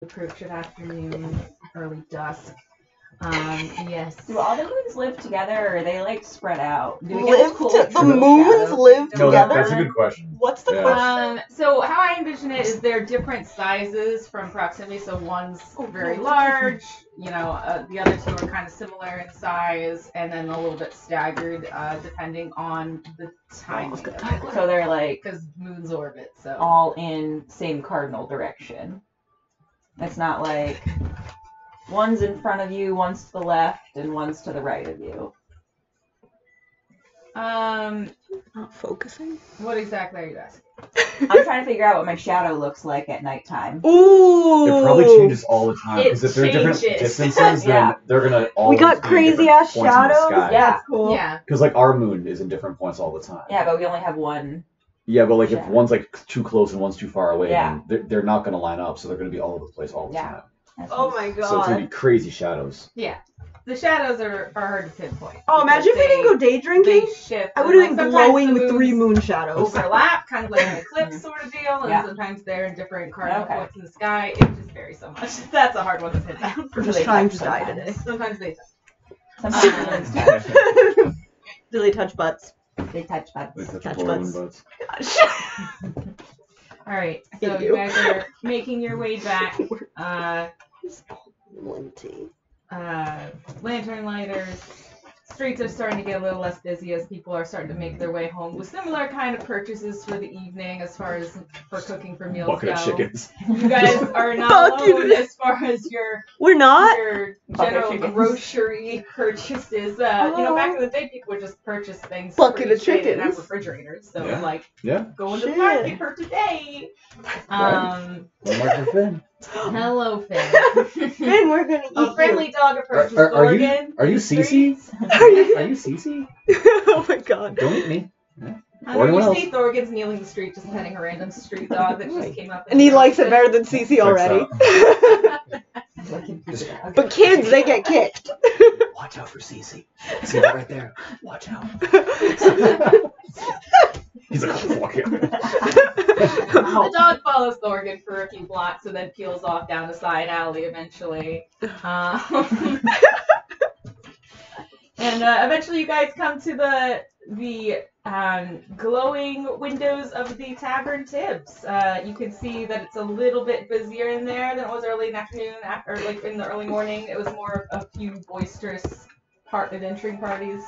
approach of afternoon, early dusk. Yes. Do all the moons live together, or are they like spread out? Do we Live cool the moons live No, together? that's a good question. What's the question? So how I envision it is they're different sizes from proximity. So one's very large, the other two are kind of similar in size, and then a little bit staggered depending on the timing. So they're like because moons orbit, so all in same cardinal direction. It's not like one's in front of you, one's to the left, and one's to the right of you. Not focusing. What exactly are you asking? I'm trying to figure out what my shadow looks like at nighttime. Ooh. It probably changes all the time because if they're different changes. distances, then they're gonna all. We got crazy ass shadows. Yeah. That's cool. Yeah. Because like our moon is in different points all the time. Yeah, but we only have one. Yeah, but like if Shadow. one's like too close and one's too far away, Yeah. then they're not gonna line up, so they're gonna be all over the place all the time. Oh my god. So it's gonna be crazy shadows. Yeah. The shadows are hard to pinpoint. Oh, imagine if we didn't go day drinking. They shift. I would have and, been sometimes glowing the with 3 moons moon shadows. overlap, kind of like an eclipse sort of deal, and Yeah. sometimes they're in different cardinal Okay. points in the sky. It just varies so much. That's a hard one to pin down. We're Do just they trying touch to die sometimes? today. Sometimes they Sometimes Do they touch butts? they touch They butts. touch Touch both butts. butts. Gosh. All right, so Thank you you. guys are making your way back. Linty. Lantern lighters. Streets are starting to get a little less busy as people are starting to make their way home with similar kind of purchases for the evening as far as for cooking for meals Bucket go. of chickens. You guys are not Bucket. alone as far as your We're not? general chickens. grocery purchases. Back in the day, people would just purchase things. Bucket for of each day. They didn't have chickens. refrigerators, so Yeah. go to the Shit. market for today. Right. One mark for Finn. Hello, Finn. Finn, we're gonna eat A friendly dog approaches Are you Oregon. are you in the Cece? streets. Are you Cece? you. Oh my god. Don't eat me. You Or anyone else. see Thorgan's kneeling in the street, just petting a random street dog that just came up. And he likes it better than Cece already. But kids, they get kicked. Watch out for Cece. See that right there? Watch out. He's like, oh, fuck him. The dog follows Thorgan for a few blocks and then peels off down a side alley eventually. And eventually you guys come to the glowing windows of the Tavern Tibbs. You can see that it's a little bit busier in there than it was early in the afternoon, or like in the early morning. It was more of a few boisterous entering parties,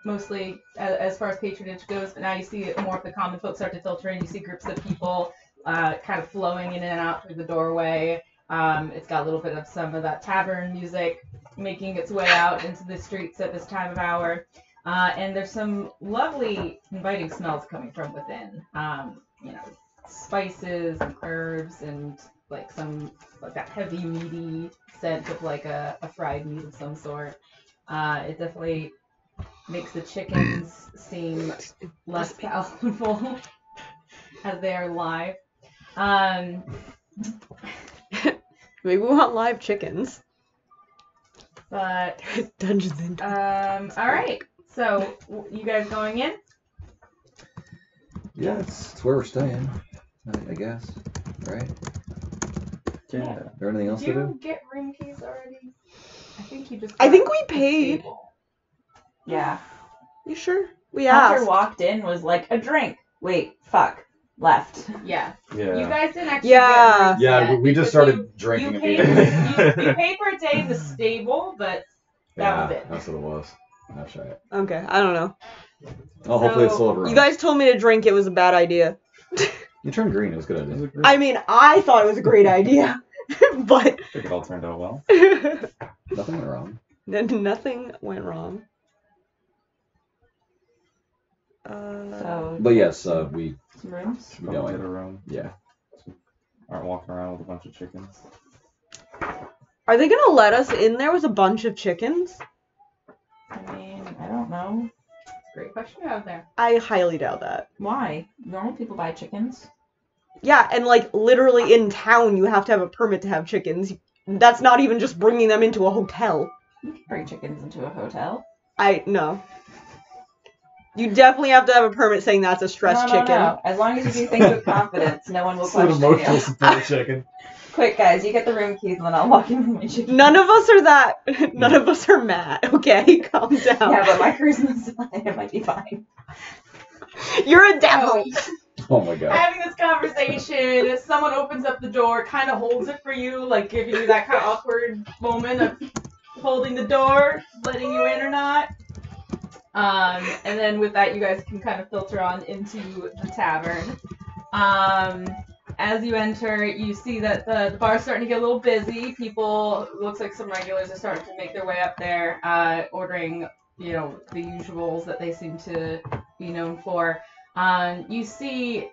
mostly as far as patronage goes. But now you see more of the common folk start to filter in. You see groups of people kind of flowing in and out through the doorway. It's got a little bit of some of that tavern music making its way out into the streets at this time of hour. And there's some lovely inviting smells coming from within. Spices and herbs and like some like that heavy meaty scent of like a fried meat of some sort. It definitely makes the chickens seem less palatable as they are live. Maybe we want live chickens. But Dungeons and all right. So you guys going in? Yeah, it's where we're staying, I guess. Right? Yeah. Is there anything else Did to you do? get room keys already? I think you just. I got think we the paid. table. Yeah. You sure? We Hunter asked. walked in, was like, a drink. Wait, fuck. Left. Yeah. Yeah. You guys didn't actually. Yeah. Get rooms Yeah, yet we just because started drinking You paid, immediately. you paid for a day in the stable, but that was it. That's what it was. That's right. Okay, I don't know. Oh, hopefully it's So- still over. You guys told me to drink, it was a bad idea. You turned green. It was a good idea. I mean, I thought it was a great idea. But I think it all turned out well. Nothing went wrong. nothing went wrong. So, But yes, we some rooms? should be Probably going. get a room. Yeah. Aren't walking around with a bunch of chickens. Are they gonna let us in there with a bunch of chickens? I mean, I don't know. Great question you have there. I highly doubt that. Why? Normal people buy chickens. Yeah, and like literally in town you have to have a permit to have chickens. That's not even just bringing them into a hotel. You can bring chickens into a hotel. No. You definitely have to have a permit saying that's a stressed chicken. No. As long as you do things with confidence, no one will It's an question emotional you. support chicken. Quick, guys, you get the room keys and then I'll walk in with my chicken. None of us are that. None of us are mad. Okay, calm down. Yeah, but my charisma's fine. It might be fine. You're a devil. Oh my god. Having this conversation, someone opens up the door, kind of holds it for you, like giving you that kind of awkward moment of holding the door, letting you in or not. And then with that, you guys can kind of filter on into the tavern. As you enter, you see that the bar's starting to get a little busy. People, looks like some regulars are starting to make their way up there, ordering, you know, the usuals that they seem to be known for. You see,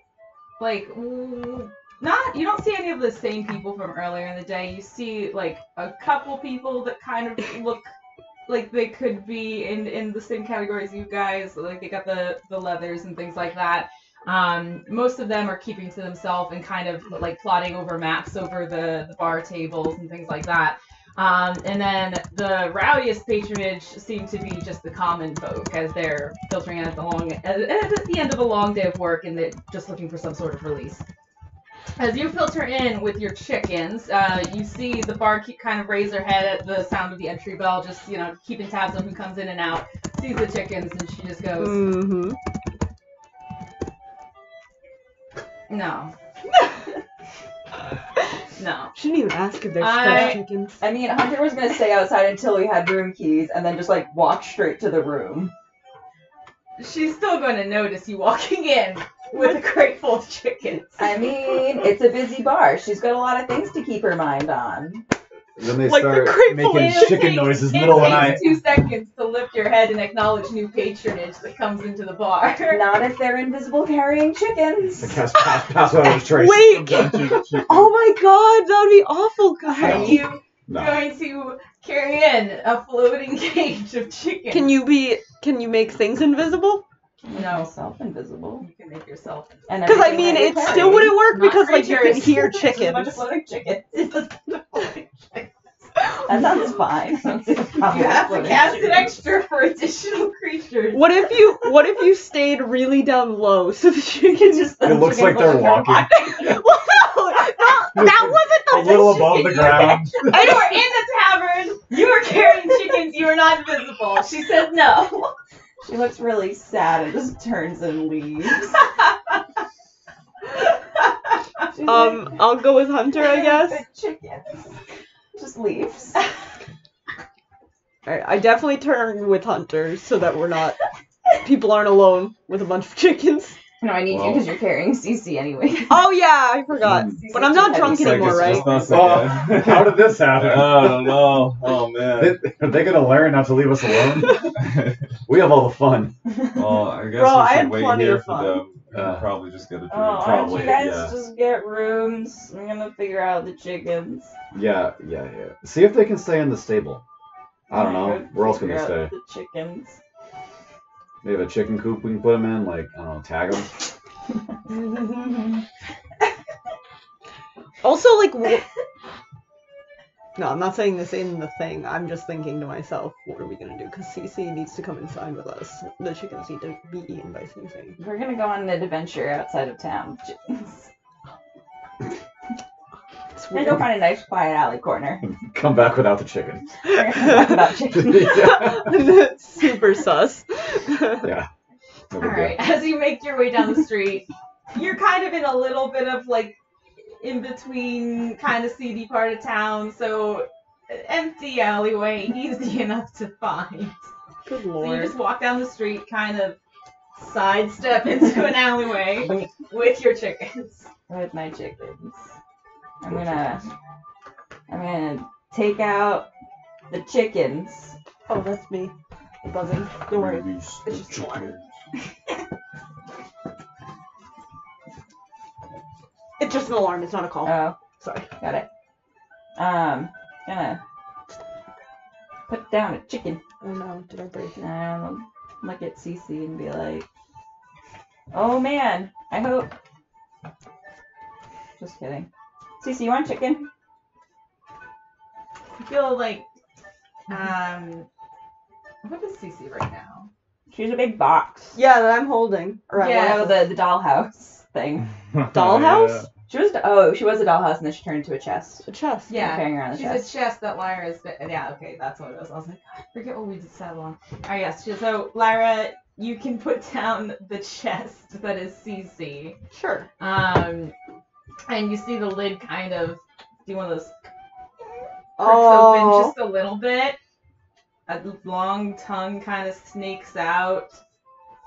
like, you don't see any of the same people from earlier in the day. You see, like, a couple people that kind of look like they could be in the same category as you guys. Like, they got the leathers and things like that. Most of them are keeping to themselves and kind of, like, plotting over maps over the bar tables and things like that. And then the rowdiest patronage seem to be just the common folk as they're filtering at the end of a long day of work and they're just looking for some sort of release. As you filter in with your chickens, you see the barkeep kind of raise her head at the sound of the entry bell, just, you know, keeping tabs on who comes in and out, sees the chickens, and she just goes, Mm-hmm. no. No. Shouldn't even ask if there's fresh chickens. I mean, Hunter was gonna stay outside until we had room keys and then just, like, walk straight to the room. She's still going to notice you walking in with a crate full of chickens. I mean, it's a busy bar. She's got a lot of things to keep her mind on. Then they Like the start grateful making It'll chicken take- noises middle of the It night. takes 2 seconds to lift your head and acknowledge new patronage that comes into the bar. Not if they're invisible carrying chickens. Pass over to Trace. Wait! Oh my god, that would be awful, Are guys. you No. going to carry in a floating cage of chickens? Can you make things invisible? No. Self-invisible. You can make yourself. And Because I everything mean, that you it carry. still wouldn't work Not because like you can creatures. hear Just a bunch chickens. of floating chickens. You That sounds fine. I don't see a problem with have to floating cast an chickens. extra for additional creatures. What if you stayed really down low so the chickens just It looks like they're walking well, no, that wasn't a the little above the ground. You are in the tavern. You are carrying chickens. You are not invisible. She says no. She looks really sad and just turns and leaves. She's like, I'll go with Hunter, I guess. "The chickens." Just leaves. Alright, I definitely turn with Hunter so that people aren't alone with a bunch of chickens. No, I need you because you're carrying CC anyway. Oh yeah, I forgot. But I'm not drunk It's like anymore, it's right? just not so Oh, good. how did this happen? I don't know. Oh man. Are they gonna learn not to leave us alone? We have all the fun. Well, I guess Bro, I we had should wait plenty here of for fun. them. Uh, We'll probably just get a drink. Oh, why don't Probably, you guys yeah. just get rooms? I'm gonna figure out the chickens. Yeah. See if they can stay in the stable. I don't know. Where else can they Figure out stay? The chickens. Maybe a chicken coop we can put them in. Like, I don't know, tag them. Also, like, no, I'm not saying this in the thing. I'm just thinking to myself, what are we gonna do? Because CC needs to come inside with us. The chickens need to be eaten by CC. We're gonna go on an adventure outside of town with chickens. It's We're gonna go find a nice quiet alley corner. Come back without the chicken. We're gonna talk about chickens. Yeah. Super sus. Yeah. No big Alright, as you make your way down the street, you're kind of in a little bit of like in between kind of seedy part of town, so empty alleyway, easy enough to find. Good So you lord. just walk down the street, kind of sidestep into an alleyway with your chickens. With my chickens. I'm gonna take out the chickens. Oh, that's me. Buzzing. Don't worry. Release It's the just water. chicken. It's just an alarm. It's not a call. Oh, Sorry. got it. Gonna put down a chicken. Oh no, did I break it? And look at Cece and be like, "Oh man, I hope." Just kidding. Cece, you want chicken? I feel like, what is Cece right now? She's a big box. Yeah, that I'm holding. Or I Yeah. Oh, was. the dollhouse thing. Dollhouse? She was a dollhouse and then she turned into a chest. A chest. Yeah. Carrying around the She's chest. a chest that Lyra's been, yeah, okay, that's what it was. I was like, I forget what we just said along. Alright, yes, so Lyra, you can put down the chest that is CC. Sure. And you see the lid kind of do one of those cracks open just a little bit. A long tongue kind of snakes out,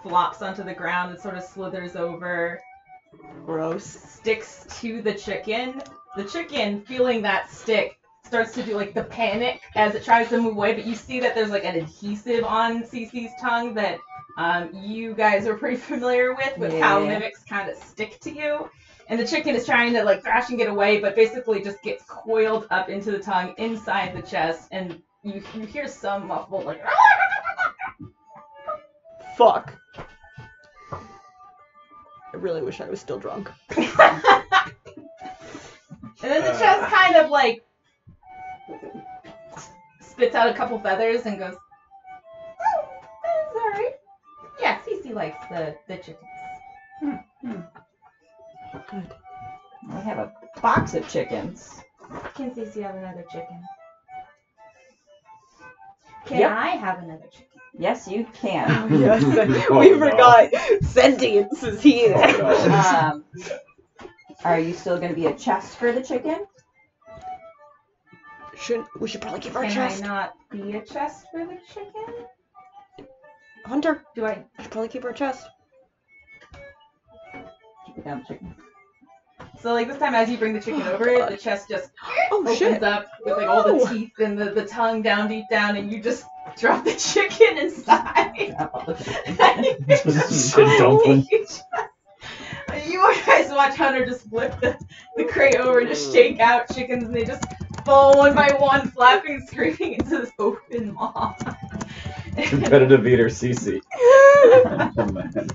flops onto the ground and sort of slithers over. Gross. Sticks to the chicken. The chicken, feeling that stick, starts to do like the panic as it tries to move away, but you see that there's like an adhesive on Cece's tongue that you guys are pretty familiar with how mimics kind of stick to you. And the chicken is trying to like thrash and get away, but basically just gets coiled up into the tongue inside the chest, and you hear some muffled like Fuck. I really wish I was still drunk. And then the chest kind of like spits out a couple feathers and goes, "Oh, that's alright. Yeah, Cece likes the chickens." Good. We have a box of chickens. Can Cece have another chicken? Can Yep. I have another chicken? Yes, you can. Yes. Oh, We no. forgot. Sentience is here. Oh, Are you still going to be a chest for the chicken? We should probably keep our Can chest. I not be a chest for the chicken? Hunter, Do I? we should probably keep our chest. Keep it down, chicken. So like this time, as you bring the chicken over, the chest just Oh opens shit. up with like all the teeth and the tongue down deep down, and you just drop the chicken inside. Dumpling. You guys watch Hunter just flip the crate over and just shake out chickens, and they just fall one by one, flapping and screaming into this open maw. Competitive eater CC. Oh, man.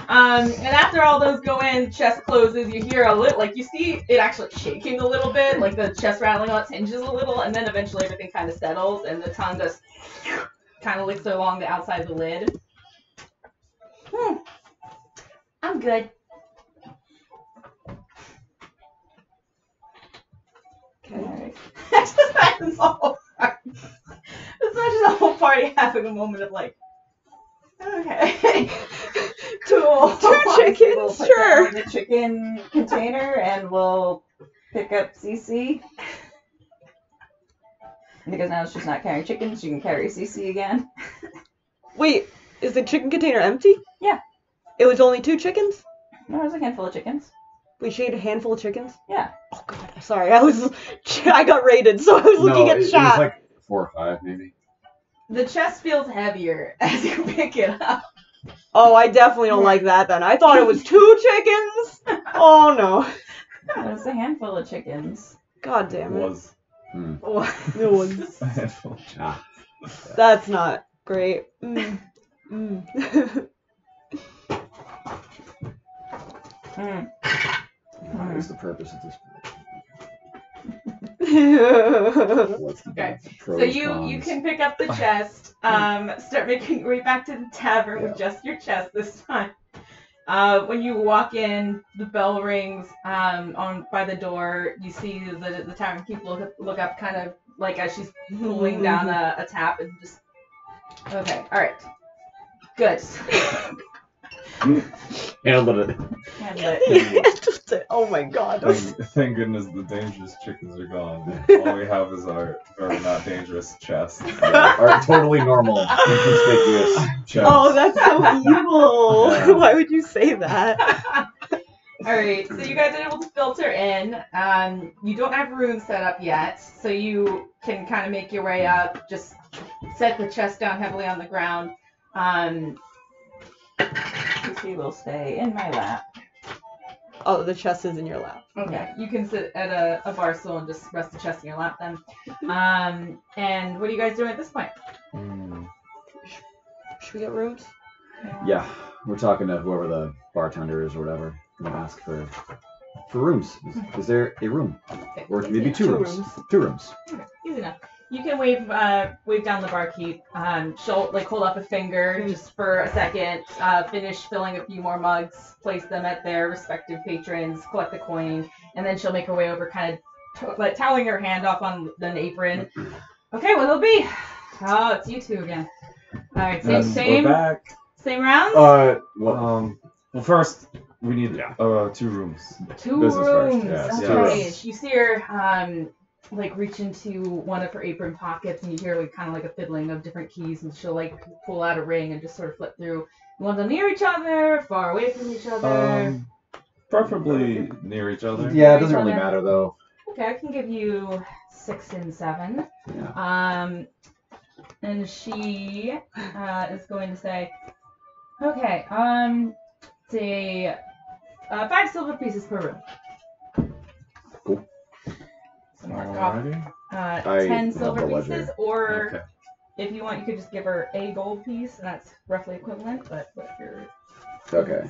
And after all those go in, chest closes, you hear a little, like you see it actually shaking a little bit, like the chest rattling on its hinges a little, and then eventually everything kind of settles, and the tongue just kind of licks along the outside of the lid. I'm good. Okay. That's just the whole party. It's not just the whole party having a moment of like, okay. Cool. Two We'll chickens, put sure. down the chicken container and we'll pick up Cece. Because now she's not carrying chickens, she can carry Cece again. Wait, is the chicken container empty? Yeah. It was only 2 chickens? No, there's a handful of chickens. We ate a handful of chickens? Yeah. Oh god, sorry, I got raided, so I was looking at it chat. was like 4 or 5 maybe. The chest feels heavier as you pick it up. Oh, I definitely don't like that then. I thought it was 2 chickens! Oh no. There's a handful of chickens. God damn it. Was. It was. Ah. That's not great. Mm. What is the purpose of this? What's the Okay, pros, So you cons? can pick up the chest, start making your way back to the tavern with just your chest this time. When you walk in, the bell rings on by the door. You see the tavern keep look up, kind of like as she's pulling down a tap, and just okay, all right, good. Handled it. Oh my god. Thank goodness the dangerous chickens are gone. All we have is our very not dangerous chest. Are totally normal, inconspicuous chest. Oh, that's so evil. Yeah. Why would you say that? Alright, so you guys are able to filter in. You don't have rooms set up yet, so you can kind of make your way up, just set the chest down heavily on the ground. Cece will stay in my lap. Oh, the chest is in your lap. Okay, you can sit at a bar stool and just rest the chest in your lap then. And what are you guys doing at this point? Should we get rooms? Yeah, we're talking to whoever the bartender is or whatever. And ask for rooms. Is there a room? Okay, Or easy maybe enough. 2 2 rooms. rooms. 2 rooms. Okay, easy enough. You can wave down the barkeep. She'll like hold up a finger just for a second, finish filling a few more mugs, place them at their respective patrons, collect the coin, and then she'll make her way over, kind of like toweling her hand off on an apron. Okay, what'll it be? Oh, it's you two again. All right, same We're back. same rounds. Well, first we need 2 rooms. 2 business first, rooms. yes, Okay. yes. You see her like reach into one of her apron pockets, and you hear like kind of like a fiddling of different keys, and she'll like pull out a ring and just sort of flip through. You want them near each other, far away from each other? Preferably near each other. Yeah, it doesn't really matter though. Okay, I can give you 6 and 7. Yeah. And she is going to say, okay, say 5 silver pieces per room. Cool. So mark off Alrighty. 10 have silver the ledger. pieces, or Okay. if you want, you could just give her a gold piece, and that's roughly equivalent. But what you're Okay.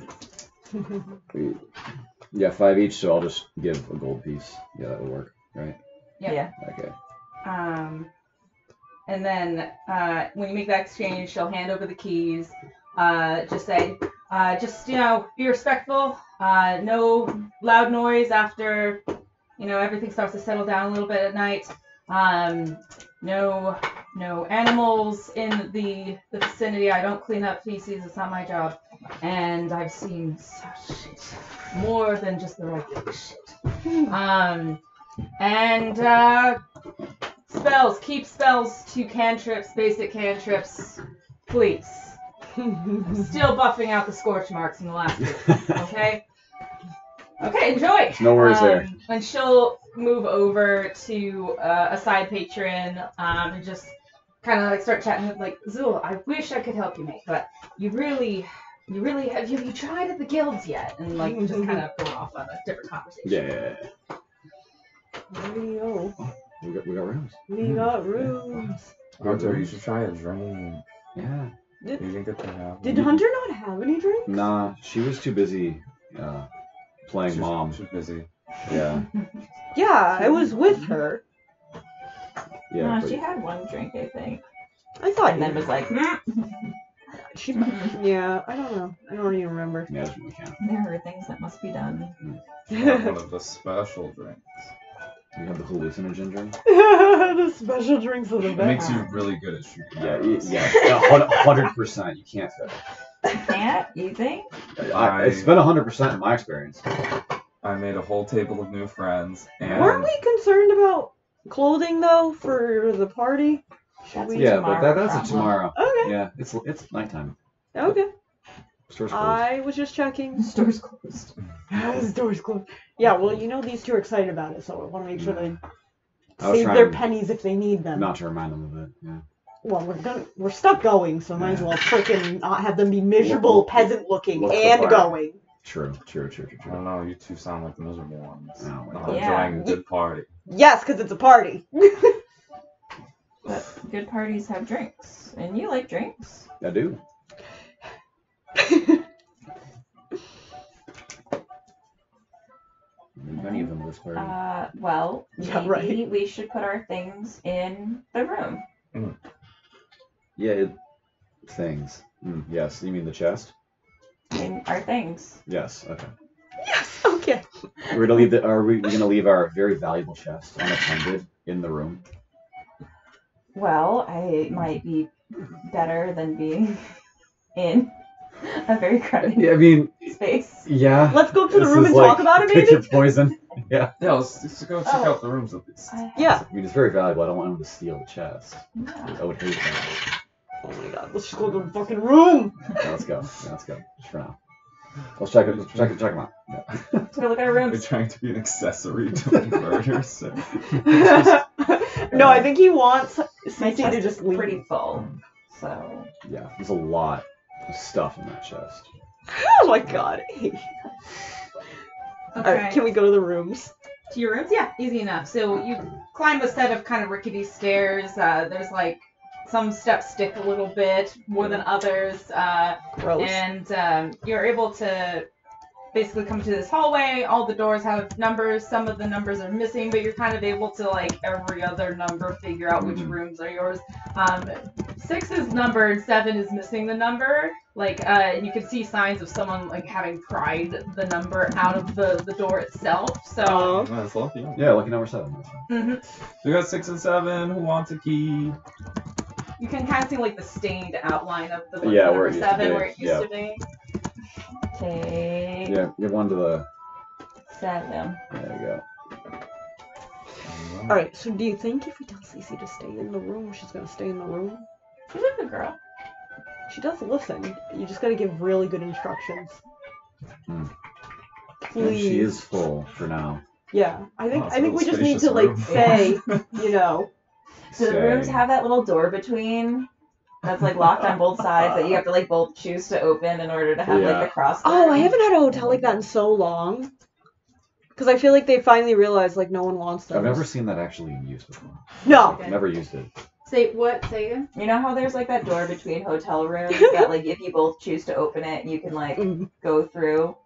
Yeah, 5 each, so I'll just give a gold piece. Yeah, that would work, right? Yeah. Okay. And then when you make that exchange, she'll hand over the keys. Just say, be respectful. No loud noise after, everything starts to settle down a little bit at night. No animals in the vicinity. I don't clean up feces. It's not my job. And I've seen such shit. More than just the regular shit. Spells. Keep spells to cantrips, basic cantrips, please. Still buffing out the scorch marks from the last week. Okay? Okay, enjoy. No worries there. And she'll move over to a side patron and just kind of like start chatting with like, Zul, I wish I could help you, mate, but you really have you tried at the guilds yet? And like just kind of go off on a different conversation. Yeah. Leo, We got rooms. we got rooms. Hunter, you should try a drink. Yeah. You didn't get to have Did one. Hunter not have any drinks? Nah, she was too busy playing She's- mom. She's busy. Yeah. Yeah, I was with her. Yeah. No, she but- had one drink, I think, I thought and then was like, she. Yeah, I don't know. I don't even remember. Yeah, we can. there are things that must be done. Have one of the special drinks. We have the hallucinogen drink. The special drinks are the It best. makes you really good at shooting. Yeah, arrows. yeah, 100%. You can't fail. Can't, you think? It's been 100% in my experience. I made a whole table of new friends, and Weren't we concerned about clothing though for the party? That's we- a Yeah, tomorrow but that's a problem. tomorrow. Okay. Yeah, it's nighttime. Okay. Store's closed. I was just checking. Store's closed. The door's closed. Yeah, well, these two are excited about it, so I want to make sure they I was save their trying pennies if they need them. not to remind them of it. Yeah. Well, we're stuck going, so might as well frickin' not have them be miserable, Well, peasant-looking, what's the and plan? going. True. I don't know, you two sound like the miserable ones. Oh, my Not God. Yeah. enjoying a good party. Yes, because it's a party. But good parties have drinks, and you like drinks. I do. Many of them this party. Well, Yeah, maybe right. we should put our things in the room. Yeah, things. Yes, you mean the chest? In our things. Yes. Okay. Yes, okay. We're gonna leave Are we gonna leave our very valuable chest unattended in the room? Well, it might be better than being in a very crowded Yeah, I mean, space. yeah. Let's go up to the This room is and like talk about it, Pick your maybe? poison. Yeah. Yeah, let's go check out the rooms at least. Yeah. I mean, it's very valuable. I don't want him to steal the chest. Yeah. I would hate that. Oh my god, let's just go to the fucking room! Yeah, let's go. Yeah, let's go. Just for now. Let's check them out. Yeah. Let's go look at our We're rooms. trying to be an accessory to murder, so No, I think he wants My Cece chest to is just leave. pretty full, so Yeah, there's a lot of stuff in that chest. Oh my god. Alright, can we go to the rooms? To your rooms? Yeah, easy enough. So you climb a set of kind of rickety stairs. There's like some steps stick a little bit more than others. Gross. And you're able to basically come to this hallway. All the doors have numbers. Some of the numbers are missing, but you're kind of able to, like, every other number figure out which rooms are yours. 6 is numbered, 7 is missing the number. Like, you can see signs of someone, like, having pried the number out of the door itself. So. That's lucky. Yeah, lucky number 7. Mm-hmm. We got 6 and 7. Who wants a key? You can kind of see, like, the stained outline of the Yeah, number where it used to 7, be. where it used to be. Take Yeah, give one to the. 7. There you go. Alright, so do you think if we tell Cece to stay in the room, she's gonna stay in the room? She's a good girl. She does listen. You just gotta give really good instructions. And Please. she is full for now. Yeah, I think Oh, we it's a just need spacious to like room. say, you know. Do the rooms Say- have that little door between that's like locked on both sides that you have to like both choose to open in order to have Yeah. like the cross? Oh, I haven't had a hotel like that in so long. Because I feel like they finally realized like no one wants them. I've never seen that actually in use before. No. Okay. Never used it. Say what? Say again? You know how there's like that door between hotel rooms that like if you both choose to open it, you can like Mm. go through.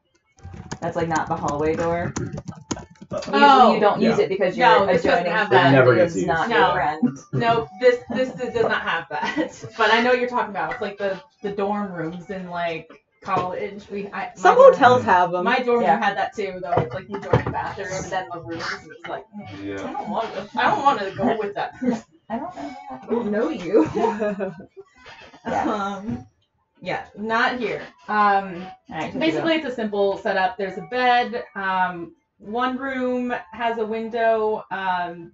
That's like not the hallway door. Usually Oh, you don't use yeah. it because No, your this doesn't adjoining have friend that. It never gets is used. not No. your friend. No, this does not have that. But I know what you're talking about. It's like the dorm rooms in like college. Some hotels have them. My dorm Yeah. room had that too, though. It's like you join the bathroom and then the rooms. And it's like I Yeah. don't want to go with that person. I don't know. I don't know you. Yeah. Yeah, not here. Alright, so Basically, it's a simple setup. There's a bed. One room has a window.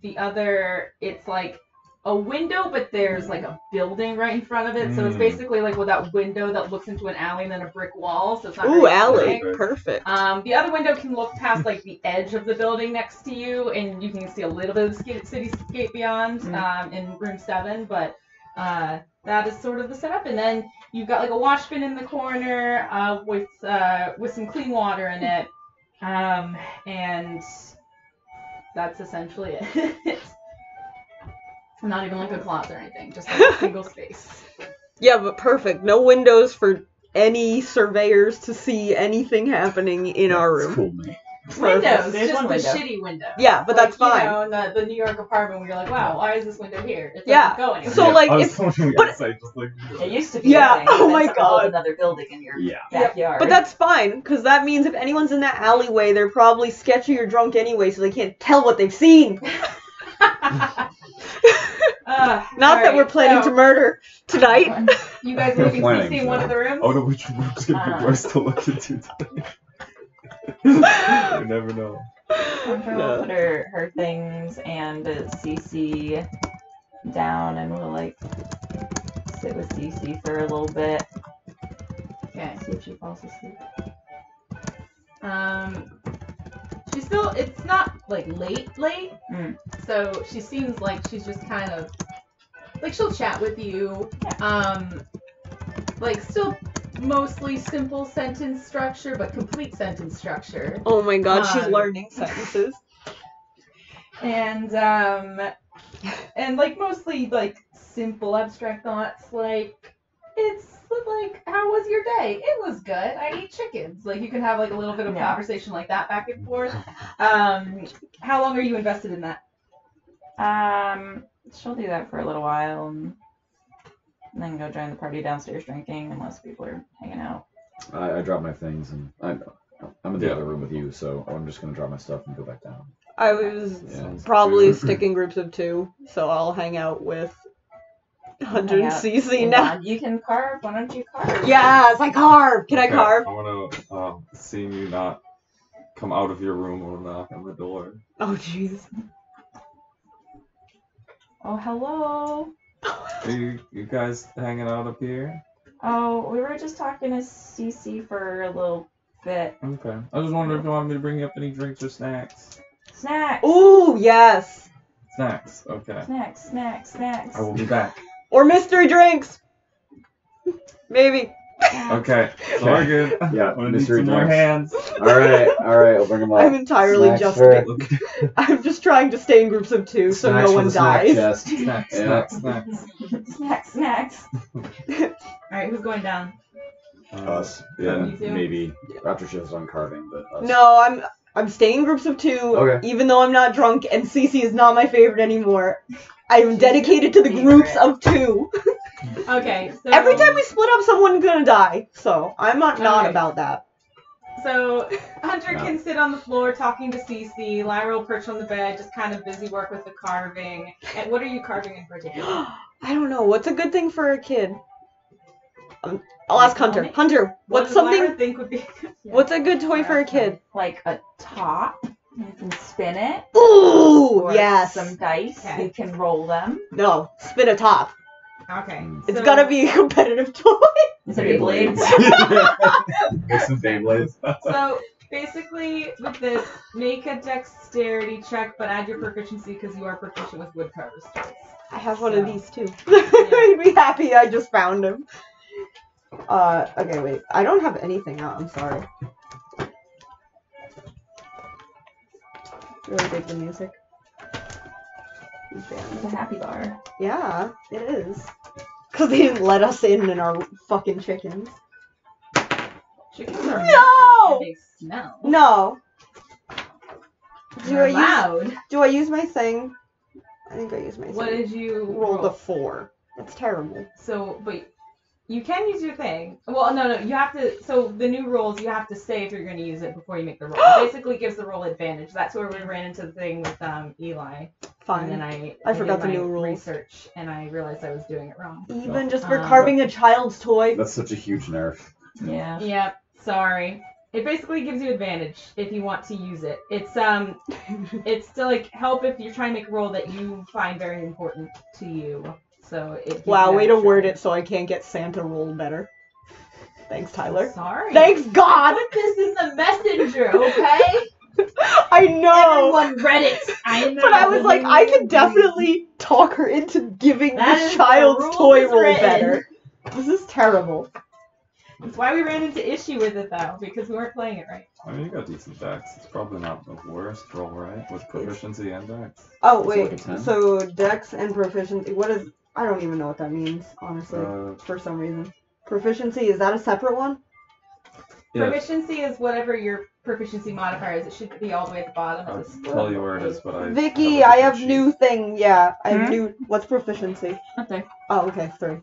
The other, it's like a window, but there's like a building right in front of it. So it's basically like with that window that looks into an alley and then a brick wall. So it's not Ooh, very alley. big. Perfect. The other window can look past like the edge of the building next to you, and you can see a little bit of the cityscape beyond in room 7. But that is sort of the setup. And then you've got like a wash bin in the corner with some clean water in it, and that's essentially it. Not even like a closet or anything, just like a single space. Yeah, but perfect. No windows for any surveyors to see anything happening in our room. Cool, man. Windows, There's just one the window. shitty window. Yeah, but that's Like, fine. You know, in the New York apartment where you're like, wow, why is this window here? It doesn't Yeah, go anywhere. so, like, I was if- totally but- gonna say just like It used to be Yeah, a thing, oh and then my someone built God. another building in your Yeah. backyard. But that's fine, because that means if anyone's in that alleyway, they're probably sketchy or drunk anyway, so they can't tell what they've seen. Not that we're planning to murder tonight. You guys We're maybe planning see to. one of the rooms? oh no, which room's gonna be worse to look into today? You never know. I'm trying to put her things and CC down, and we'll like sit with CC for a little bit. Okay. See if she falls asleep. She's still, it's not like late, Mm. so she seems like she's just kind of, like she'll chat with you, like still mostly simple sentence structure, but complete sentence structure. Oh my god, she's Um, learning sentences. And like mostly like simple abstract thoughts, like it's like, how was your day? It was good. I eat chickens. Like you can have like a little bit of Yeah. conversation like that back and forth. How long are you invested in that? She'll do that for a little while, and then go join the party downstairs drinking, unless people are hanging out. I dropped my things and I'm in the other room with you, so I'm just gonna drop my stuff and go back down. I was Yeah. probably sticking groups of 2, so I'll hang out with Hunter and Hang out CC And, now. you can carve. Why don't you carve? Yes, I carve! Can I Okay, carve? I wanna see you not come out of your room or knock on the door. Oh jeez. Oh, hello. Are you guys hanging out up here? Oh, we were just talking to CC for a little bit. Okay. I was wondering if you wanted me to bring you up any drinks or snacks. Snacks. Ooh, yes! Snacks. Okay. Snacks. I will be back. Or mystery drinks! Maybe. Okay. So we're good. Yeah, I'm gonna need mystery some more drinks. hands. Alright, I'll bring them up. I'm entirely Snacks just for- I'm just trying to stay in groups of 2 so Snacks no for one the snack dies. chest. Snacks. Yeah. Snacks. Snacks. All right, who's going down? Us. Yeah. You too? Maybe after shift's on carving, but us. No, I'm staying in groups of 2, Okay. even though I'm not drunk, and Cece is not my favorite anymore. I'm She's dedicated to the your groups favorite. of 2. Okay, so Every time we split up, someone's gonna die, so I'm not Okay. about that. So Hunter No. can sit on the floor talking to Cece. Lyra will perch on the bed, just kind of busy work with the carving. And what are you carving in particular? I don't know, what's a good thing for a kid? I'll ask Hunter. Mommy? Hunter, What what's does Lyra something... think would be? Yeah. What's a good toy for a kid? Like a top, you can spin it. Ooh, Or yes. some dice, Okay. you can roll them. No, spin a top. Okay. It's so- gotta be a competitive toy. Is it Beyblades? There's some Beyblades. So basically, with this, make a dexterity check, but add your proficiency because you are proficient with woodcarver's tools. I have one of So- these too. I'd be happy I just found him. Okay, wait. I don't have anything out, I'm sorry. Really dig the music. These bands. It's a happy bar. Yeah, it is. Cause they didn't let us in our fucking chickens. Chickens are No! and they smell. No! They're loud. Do I use my thing? I think I use my thing. What did you Rolled a 4. That's terrible. So, but you can use your thing. Well, no, you have to. So the new rules, you have to say if you're going to use it before you make the roll. It basically gives the roll advantage. That's where we ran into the thing with Eli. Fine. And then I forgot did the my new rules. research, and I realized I was doing it wrong. Even just for Um, carving a child's toy. That's such a huge nerf. Yeah. Yep. Sorry. It basically gives you advantage if you want to use it. It's to like help if you're trying to make a roll that you find very important to you. So it. gives Wow, you way to extra- word it so I can't get Santa roll better. Thanks, Tyler. Sorry. Thanks God! Put this in the messenger, okay? I know! Everyone read it. I know. But I was like, I could definitely talk her into giving That this is child's the rules toy as roll written. better. This is terrible. That's why we ran into issue with it though, because we weren't playing it right. I mean, you got decent dex. It's probably not the worst roll, right? With proficiency and dex. Oh, Is it like wait. a 10? So, dex and proficiency. What is. I don't even know what that means, honestly, Uh, for some reason. Proficiency, is that a separate one? yeah, Proficiency is whatever your proficiency modifier is. It should be all the way at the bottom I'll of the scroll. tell you where it is, but I. Vicky, have a I have different new sheet. thing. Yeah, I have Hmm? new. What's proficiency? Okay. Oh, okay, 3.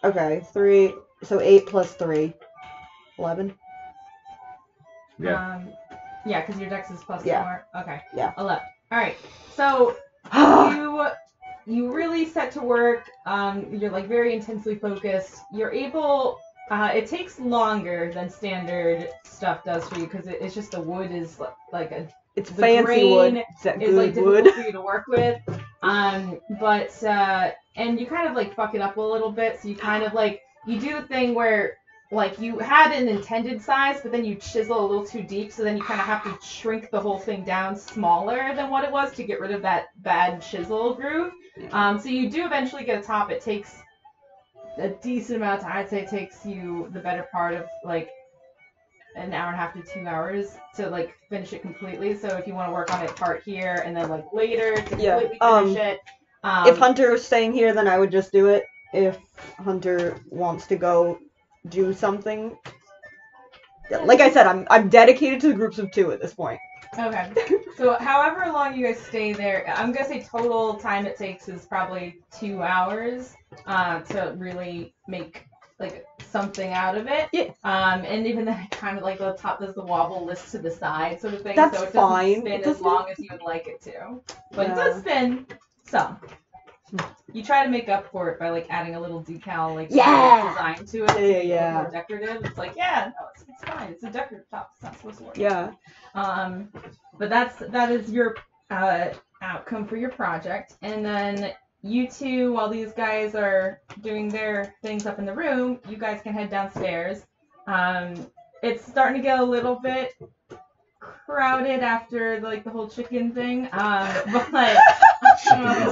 Okay, 3. So 8 plus 3. 11? Yeah. Yeah, because your dex is plus Yeah. 4. Okay. Yeah. 11. All right. So you really set to work. You're like very intensely focused. You're able. It takes longer than standard stuff does for you because it's just the wood is like a It's the fancy grain wood. Is that is like good difficult wood? for you to work with. But and you kind of like fuck it up a little bit. So you kind of like you do the thing where like you had an intended size, but then you chisel a little too deep. So then you kind of have to shrink the whole thing down smaller than what it was to get rid of that bad chisel groove. So you do eventually get a top. It takes a decent amount of time. I'd say it takes you the better part of like an hour and a half to 2 hours to like finish it completely. So if you want to work on it part here and then like later to Yeah, completely finish it. If Hunter was staying here, then I would just do it. If Hunter wants to go do something. Like I said, I'm dedicated to the groups of 2 at this point. Okay. So however long you guys stay there, I'm gonna say total time it takes is probably 2 hours to really make like something out of it. Yeah. And even then, kind of like the top does the wobble list to the side sort of thing. That's so it doesn't fine. spin It as doesn't- long as you would like it to. But it Yeah. does spin some. You try to make up for it by like adding a little decal like Yeah. design to it to Yeah, make it yeah. more decorative. It's like, yeah, no, it's fine. It's a decorative top. It's not supposed to work. Yeah. But that is your outcome for your project, and then you two, while these guys are doing their things up in the room, you guys can head downstairs. It's starting to get a little bit crowded after like the whole chicken thing, but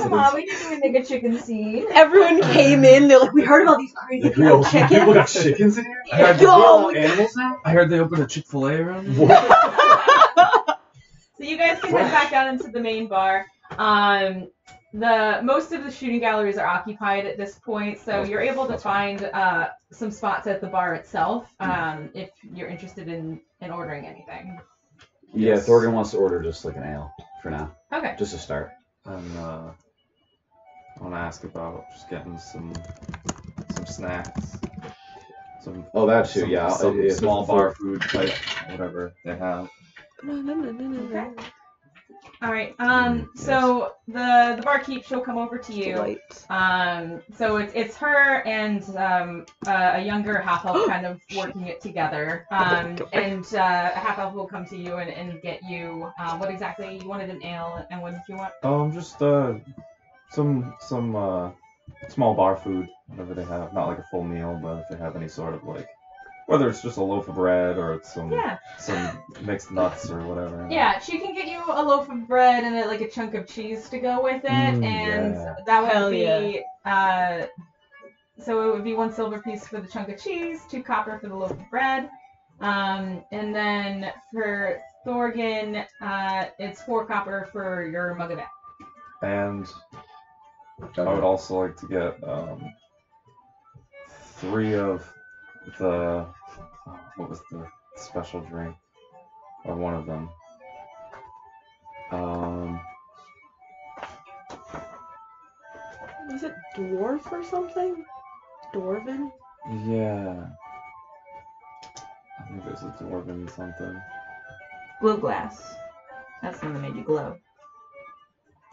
Mom, we didn't even make a chicken scene. Everyone came in, they're like, we heard about these crazy Real chickens. people got chickens in here? I heard Yo! animals now? I heard they opened a Chick-fil-A around here. So you guys can head back out into the main bar. most of the shooting galleries are occupied at this point, so you're able to find some spots at the bar itself if you're interested in ordering anything. Yeah, Yes. Thorgan wants to order just like an ale for now, Okay. just to start. And I want to ask about just getting some snacks. Some Oh, that too. some, Yeah, some it's small for- bar food type, whatever they have. Okay. All right. Yes. So the barkeep, she'll come over to you. Light. So it's her and a younger half elf kind of working it together. And a half elf will come to you and get you what exactly you wanted, an ale, and what did you want? Just some small bar food, whatever they have. Not like a full meal, but if they have any sort of like, whether it's just a loaf of bread or it's some mixed nuts or whatever. Yeah, she can get you a loaf of bread and like a chunk of cheese to go with it, and yeah. that would Hell be so it would be 1 silver piece for the chunk of cheese, 2 copper for the loaf of bread, and then for Thorgan, it's 4 copper for your mug of ale. And I would also like to get 3 of the what was the special drink, or one of them. Was it dwarf or something? Dwarven? Yeah. I think it was a dwarven something. Glow glass. That's the one that made you glow.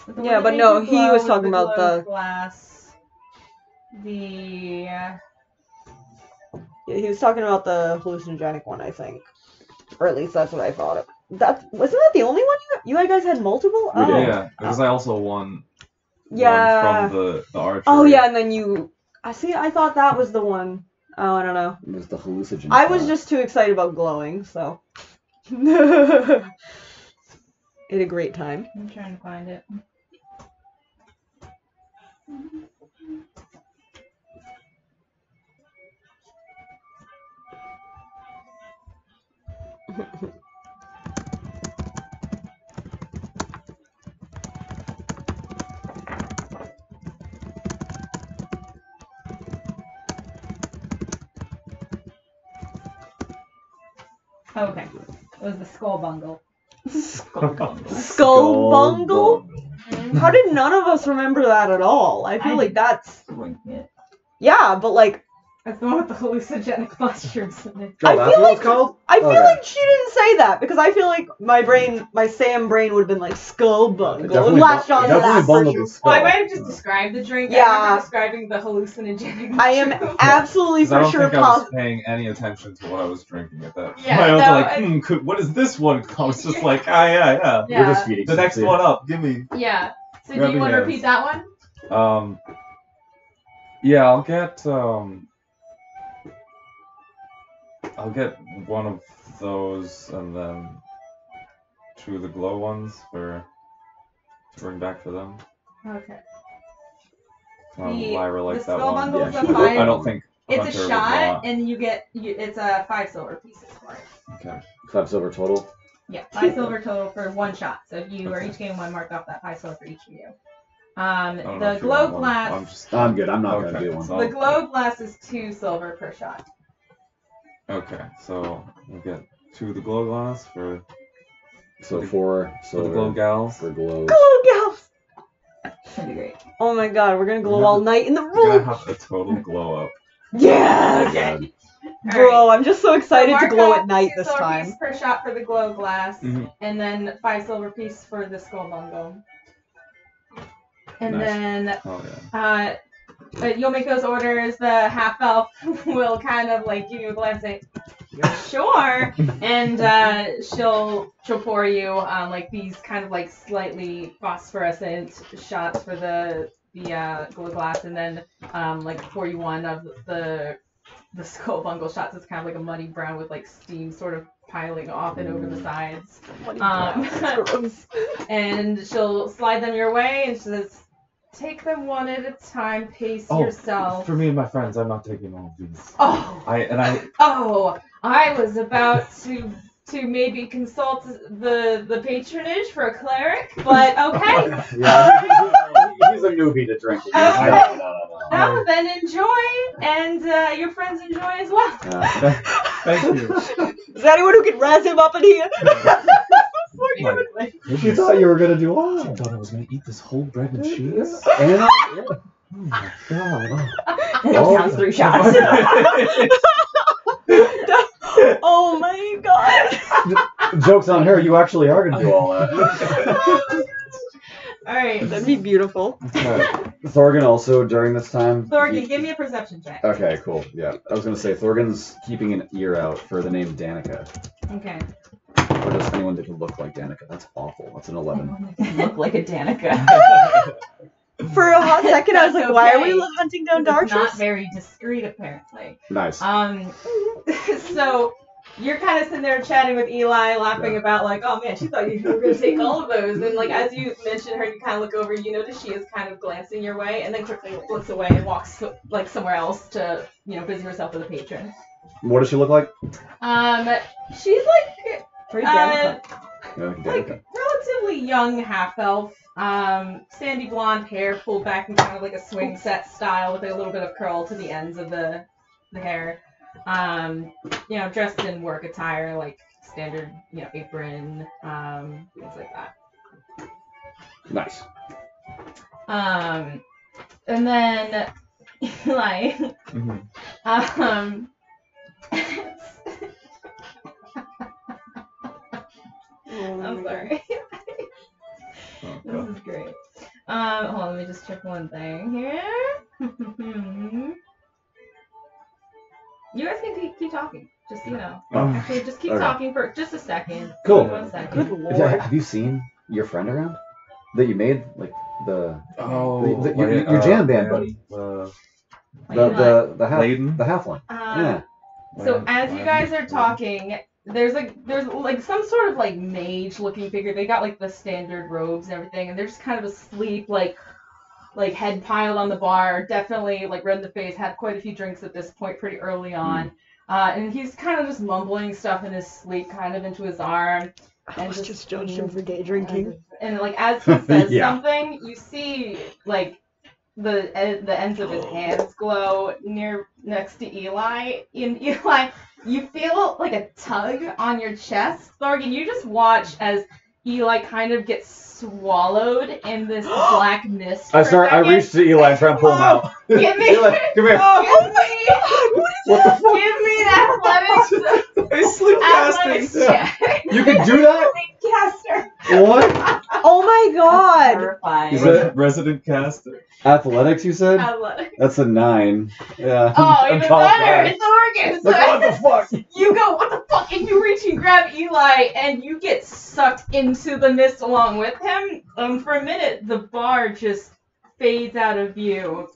The Yeah, one that but made no, you he glow was was talking the about glow the- glass. Yeah, he was talking about the hallucinogenic one, I think. Or at least that's what I thought. Wasn't that the only one you guys had multiple? We Oh. did. Yeah, because I also won Yeah. one from the archer. Oh yeah, and then you. I thought that was the one. Oh, I don't know. It was the hallucinogen. I was just too excited about glowing, so. Had a great time. I'm trying to find it. Okay, it was the skull bungle. Skull bungle? How did none of us remember that at all? I feel like that's. Yeah, but like. That's the one with the hallucinogenic mushrooms in it. I that's feel what like it's called? I feel Okay. like she didn't say that because I feel like my Sam brain would have been like skull bungle and Definitely latched onto definitely that for bungled you. the skull. Well, I might have just described the drink. I Yeah. remember describing the hallucinogenic I am mushroom. absolutely 'Cause I for don't sure think I was positive. paying any attention to what I was drinking at that point. Yeah, I was no, like, what is this one called? It's just like, yeah. We're just Yeah. feeding The next Cynthia. one up, give me. Yeah. So do Rub you your want to hands. repeat that one? Yeah, I'll get one of those and then 2 of the glow ones to bring back for them. Okay. Lyra the liked that skull one. bundle is She a would- five- I don't think It's Hunter a would shot, want- and it's a 5 silver pieces for it. Okay. 5 silver total. Yeah, 5 silver total for 1 shot. So if you are each getting 1, mark off that 5 silver for each of you. I don't know The if you glow want one. glass. I'm good. I'm not gonna do one. The glow glass is 2 silver per shot. Okay, so we'll get 2 of the glow glass for So the- 4 the silver glow gals. for glow. Glow gals! That'd be great. Oh my god, we're gonna glow Yeah. all night in the We're gonna room! have a total glow up. Yes! Okay. Bro, I'm just so excited to mark glow off at night 2 this silver time. piece per shot for the glow glass, Mhm. and then 5 silver piece for the skull bungle. And Nice. then Oh yeah. you'll make those orders. The half elf will kind of like give you a glance and say, "Sure," and she'll pour you like these kind of like slightly phosphorescent shots for the glow glass, and then like pour you one of the skull bungle shots. It's kind of like a muddy brown with like steam sort of piling off and over the sides. Gross. And she'll slide them your way, and she says, "Take them one at a time. Pace yourself." For me and my friends, I'm not taking all of these. Oh, I was about to maybe consult the patronage for a cleric, but okay. Yeah, he's he's a newbie to drinking. Okay. No. No, then enjoy, and your friends enjoy as well. Thank you. Is there anyone who can razz him up in here? You thought you were gonna do all. I thought I was gonna eat this whole bread and cheese. And, Oh my god. It counts 3 shots. Oh my god. Joke's on her. You actually are gonna do all that. All right. That'd be beautiful. Thorgan also during this time. Thorgan, give me a perception check. Okay, cool. Yeah, I was gonna say Thorgan's keeping an ear out for the name Danica, Okay. or just anyone that can look like Danica. That's awful. That's an 11. Look like a Danica. For a hot second, I was like, That's why are okay. we hunting down It's not Darkness? very discreet, apparently. Nice. So you're kind of sitting there chatting with Eli, laughing about like, oh man, she thought you were gonna take all of those, and like as you mention her, you kind of look over, you notice she is kind of glancing your way, and then quickly looks away and walks like somewhere else to busy herself with a patron. What does she look like? She's like Pretty Danica. Yeah, like like Danica. relatively young half elf. Sandy blonde hair pulled back in kind of like a swing set style with a little bit of curl to the ends of the hair. Dressed in work attire, like standard, apron, things like that. Nice. And then Eli, I'm sorry. This is great. Hold on, let me just check one thing here. You guys can keep talking, just so you know. Actually, just keep Okay. talking for just a second. Cool. 1 second. Good lord. Have you seen your friend around that you made, like your jam band buddy, the Layden? halfling? Yeah. So as you guys are talking, there's some sort of like mage looking figure. They got like the standard robes and everything, and they're just kind of asleep, like head piled on the bar, definitely like red in the face, had quite a few drinks at this point pretty early on. And he's kind of just mumbling stuff in his sleep, kind of into his arm. I was just judged him for day drinking. And like as he says Yeah. something, you see like the ends of his hands glow next to Eli. In Eli, you feel like a tug on your chest. Thorgan, you just watch as Eli kind of gets swallowed in this black mist. I for a second. reached to Eli and try and pull him out. Give me, Eli, come here. What the fuck? give me an athletics check. You can do that? Caster. What? Oh my god! Terrifying. Is that- Resident caster. Athletics, you said? Athletics. That's a 9. Yeah. Oh, I'm even tall better. guy. It's Oregon. Like, what the fuck? You go, what the fuck? And you reach and grab Eli, and you get sucked into the mist along with him. For a minute, the bar just fades out of view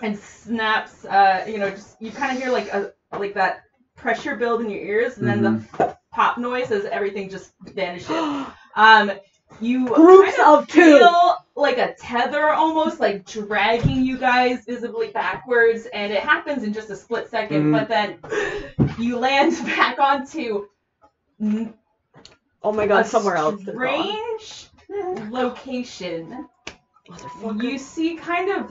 and snaps. Just you kind of hear like that pressure build in your ears, and then the pop noise as everything just vanishes. You Groups kind of two. feel like a tether almost like dragging you guys visibly backwards, and it happens in just a split second, but then you land back onto Oh my god, a somewhere else. strange location. You see kind of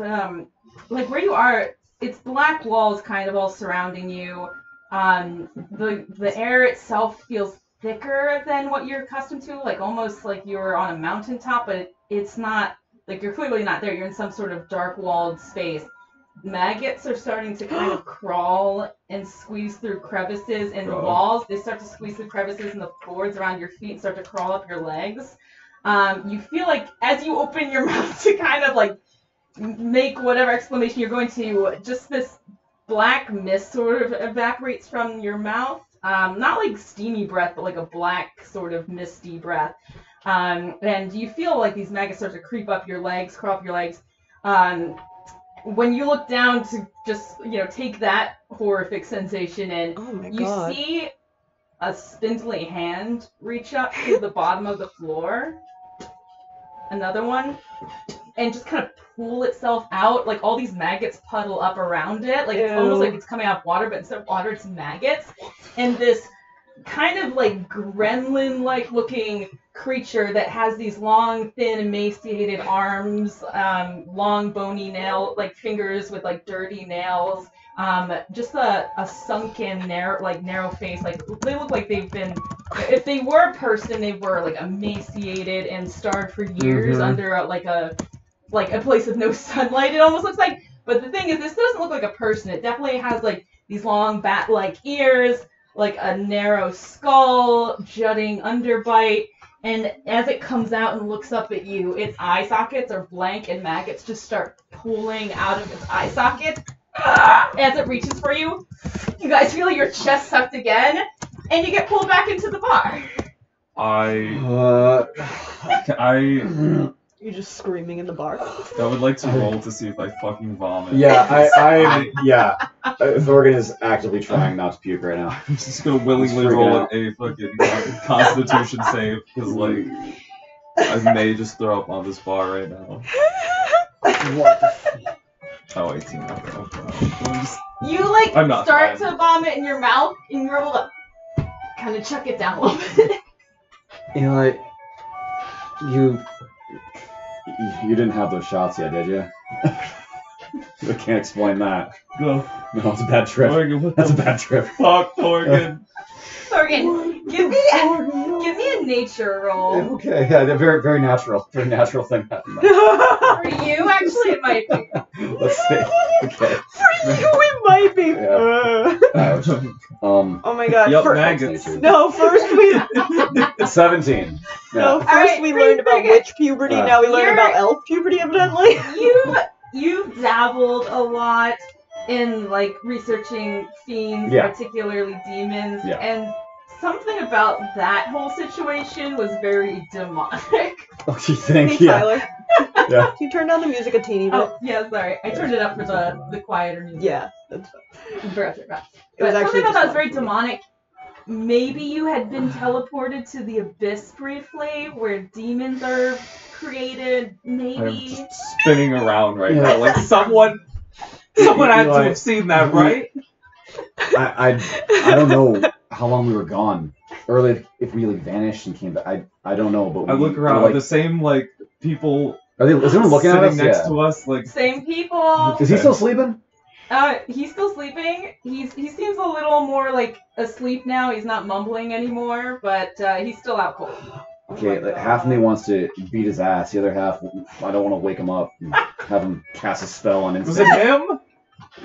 like where you are, it's black walls kind of all surrounding you. The air itself feels thicker than what you're accustomed to, like almost like you're on a mountaintop, but it's not, like you're clearly not there. You're in some sort of dark walled space. Maggots are starting to kind of crawl and squeeze through crevices in the walls. They start to squeeze through crevices in the boards around your feet and start to crawl up your legs. You feel like as you open your mouth to kind of like make whatever exclamation you're going to, just this black mist sort of evaporates from your mouth. Not like steamy breath, but like a black sort of misty breath. And you feel like these maggots start to creep up your legs, crawl up your legs. When you look down to just, take that horrific sensation in, Oh my you god. see a spindly hand reach up to the bottom of the floor. Another one. And just kind of pull itself out. Like all these maggots puddle up around it. Like it's almost like it's coming out of water, but instead of water, it's maggots. And this kind of like gremlin-like looking creature that has these long, thin, emaciated arms, long, bony fingers with like dirty nails. Just a sunken, narrow face. Like they look like they've been. If they were a person, they were like emaciated and starved for years under a place with no sunlight. It almost looks like. But the thing is, this doesn't look like a person. It definitely has like these long bat-like ears, like a narrow skull, jutting underbite. And as it comes out and looks up at you, its eye sockets are blank, and maggots just start pooling out of its eye sockets. As it reaches for you, you guys feel your chest sucked again, and you get pulled back into the bar. You're just screaming in the bar. I would like to roll to see if I fucking vomit. Yeah, yeah. Thorgan is actively trying not to puke right now. I'm just gonna willingly roll a fucking Constitution save, because, like, I may just throw up on this bar right now. What the fuck? Oh, 18. You, start to vomit in your mouth, and you're able to kind of chuck it down a little bit. You know, like, you didn't have those shots yet, did you? I can't explain that. No, it's a bad trip. Thorgan, That's a bad trip. Fuck, Thorgan. Thorgan, give me a nature roll. Okay, yeah, they're very, very natural. Very natural thing happened. For you, actually, it might be. Let's see. Okay. For you, it might be. Ouch. Oh my god. Yup, maggots. No, first we. 17. No, Yeah. first we learned about witch puberty. Now we learn about elf puberty, evidently. You've dabbled a lot in like researching fiends, particularly demons, and something about that whole situation was very demonic. Oh, you think? Hey, Tyler. Yeah. Can you turn down the music a teeny bit? Oh, yeah, sorry. I turned it up for the quieter music. Yeah, that's fine. But It was something actually about that was just very fun. demonic. Maybe you had been teleported to the abyss briefly, where demons are created. I'm Maybe. just spinning around right now. Like, someone had to have seen that, right? I don't know how long we were gone. Or if we vanished and came back. I don't know, but I look around, the same people is anyone looking at us? sitting next to us, like... Same people. Is he still sleeping? He's still sleeping. He seems a little more like asleep now. He's not mumbling anymore, but he's still out cold. Okay, half of me wants to beat his ass. The other half, I don't want to wake him up and have him cast a spell on instant. Was it him?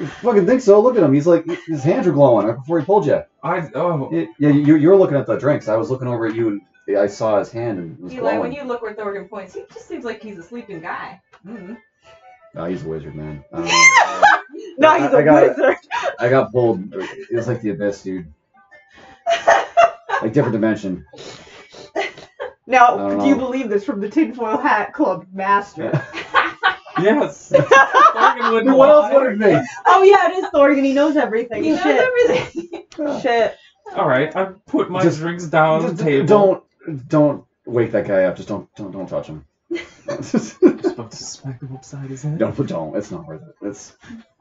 I fucking think so. Look at him. He's like, his hands are glowing right before he pulled you. Yeah, you were looking at the drinks. I was looking over at you and I saw his hand and it was Eli, glowing. when you look where Thorgan points, he just seems like he's a sleeping guy. Mm-hmm. No, he's a wizard, man. No, he's a wizard. I got pulled. It was like the abyss, dude. Like different dimension. Now, do you believe this from the Tinfoil Hat Club master? Yes. Thorgan wouldn't What else lie. would it be? Oh yeah, it is Thorgan. He knows everything. He knows everything. Shit. All right, I put my drinks down on the table. Don't wake that guy up. Just don't touch him. Just about to smack him upside his head. Don't. It's not worth it. It's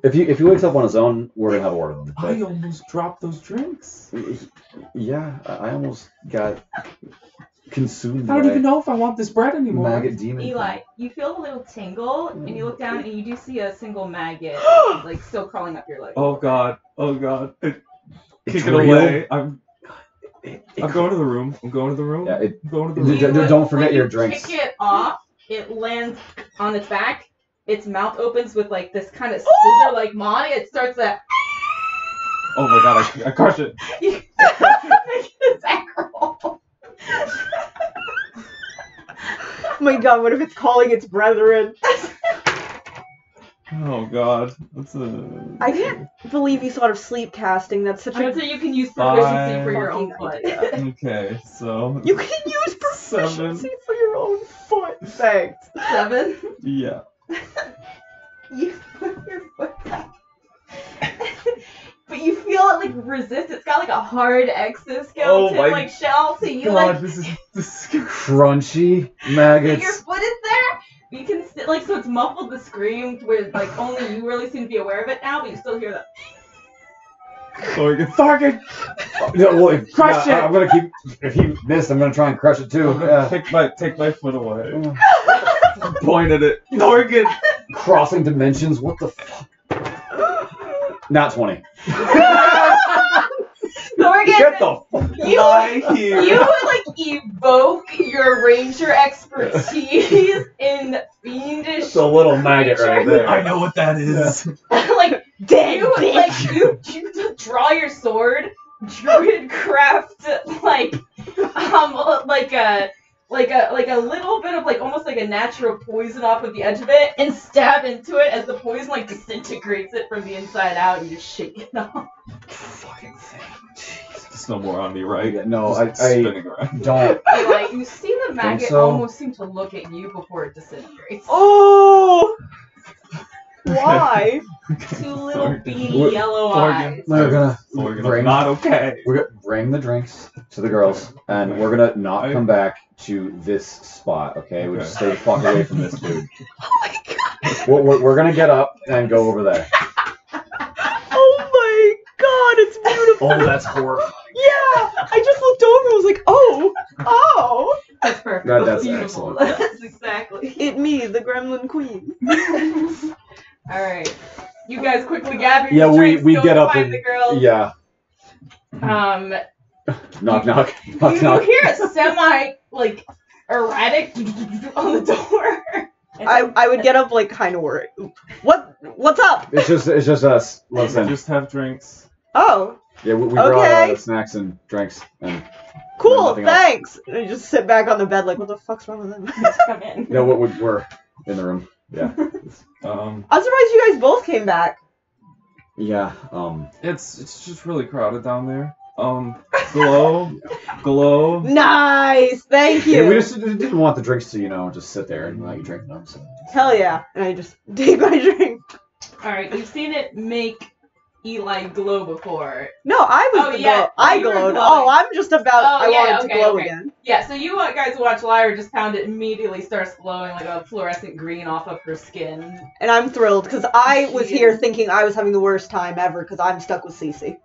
if he wakes up on his own, we're gonna have a word with him. I almost dropped those drinks. Yeah, I almost got consumed. I don't even know if I want this bread anymore. Maggot demon. Eli, you feel a little tingle, and you look down, and you do see a single maggot, like still crawling up your leg. Oh god. Kick It's it real? away. I'm going to the room. I'm going to the room. Yeah, I'm going to the room. Don't forget when your you drinks. Kick it off. It lands on its back. Its mouth opens with like this kind of scissor-like maw. It starts to. Oh my god! I crush it. You make an attack roll. Oh my god, what if it's calling its brethren? Oh god. That's a. I can't believe you thought of sleep casting. That's such So a. you can use proficiency for your own Fucking foot. idea. Okay, so. You can use proficiency for your own foot. Thanks. 7. Yeah. You put your foot back. But you feel it like resist. It's got like a hard exoskeleton my like shell, so you God, like this is disgusting. Crunchy your maggots. foot is there. You can like so it's muffled the scream where like only you really seem to be aware of it now, but you still hear that. Thorgan! No, well, Crush it! I'm gonna keep. If he missed, I'm gonna try and crush it too. I'm gonna take my foot away. Point at it. Thorgan! Crossing dimensions? What the fuck? Not 20. Thorgan, Get the fuck you like evoke your ranger expertise in fiendish. It's a little maggot right there. I know what that is. Like Dead you, bitch. like you draw your sword, druid craft like a little bit of like almost like a natural poison off of the edge of it, and stab into it as the poison like disintegrates it from the inside out, and you just shake it off. Fucking thing. There's no more on me, right? Yeah, no, Just I spinning around. don't. Like you see the maggot so? almost seem to look at you before it disintegrates. Oh! Why? Two little Thorgan. beady yellow eyes. We're gonna Thorgan, bring. I'm not okay. We're gonna bring the drinks to the girls, and we're gonna not come back to this spot. Okay, we just stay the fuck away from this dude. Oh my god! We're gonna get up and go over there. Oh my god, it's beautiful! Oh, that's horrifying. Yeah! I just looked over and was like, oh! That's perfect. That's beautiful. excellent. That's exactly. It me, the gremlin queen. All right, you guys quickly gather. Yeah, your drinks, we go get up find and the girls. yeah. You Knock knock knock knock. hear a semi like erratic on the door. I would get up like kind of worried. What's up? It's just us. Listen. Just have drinks. Oh, Yeah, we Okay. brought snacks and drinks and. cool, Nothing else. thanks. And I just sit back on the bed like, what the fuck's wrong with them? Come in. No, we're in the room. Yeah. I'm surprised you guys both came back. Yeah. It's just really crowded down there. Glow. Nice, thank you. Yeah, we just didn't want the drinks to just sit there and like drink them. So. Hell yeah. And I just take my drink. All right, you've seen it make Eli glow before. No, I was Oh, the yeah. glow. I You were glowed. glowing. Oh, I'm just about. Oh, I yeah, wanted to okay, glow okay. again. Yeah, so you guys watch Lyra just pound it, immediately starts glowing like a fluorescent green off of her skin. And I'm thrilled because I was She here is. thinking I was having the worst time ever because I'm stuck with Cece.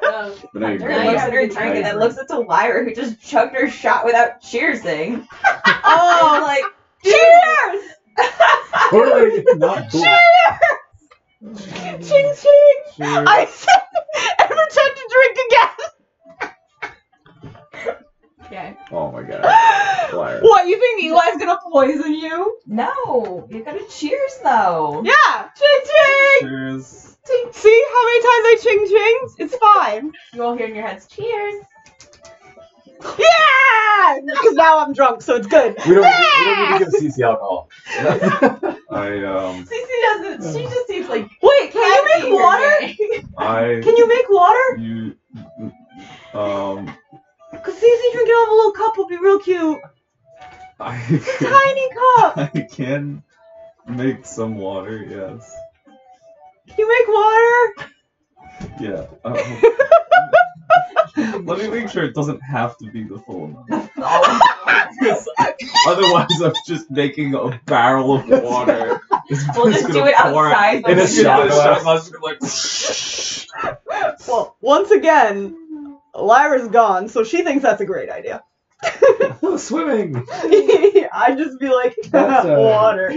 Um, But no, you're Hunter good. looks at her drink and then looks at Lyra, who just chugged her shot without cheersing. Oh, And like, cheers! Totally not cool. Ching ching! Cheers. I said, and pretend to drink again. okay. Oh my god. Liar. What, you think Eli's gonna poison you? no, you gotta cheers though. Yeah! Ching ching! Cheers. Ching. See how many times I ching chings? It's fine. You all hear in your heads, cheers. Yeah! Because now I'm drunk, so it's good. We don't need to give CC alcohol. Cece doesn't, she just seems like Wait, can you happy make water? I Can you make water? you Because Cece drinking out of a little cup would be real cute. I Tiny cup! I can make some water, yes. Can you make water? Yeah. Let me make sure it doesn't have to be the full amount. Because otherwise I'm just making a barrel of water. We'll just do it outside. In a It's shot gonna glass. like, Well, once again, Lyra's gone, so she thinks that's a great idea. Oh, swimming. I'd just be like, That's, water.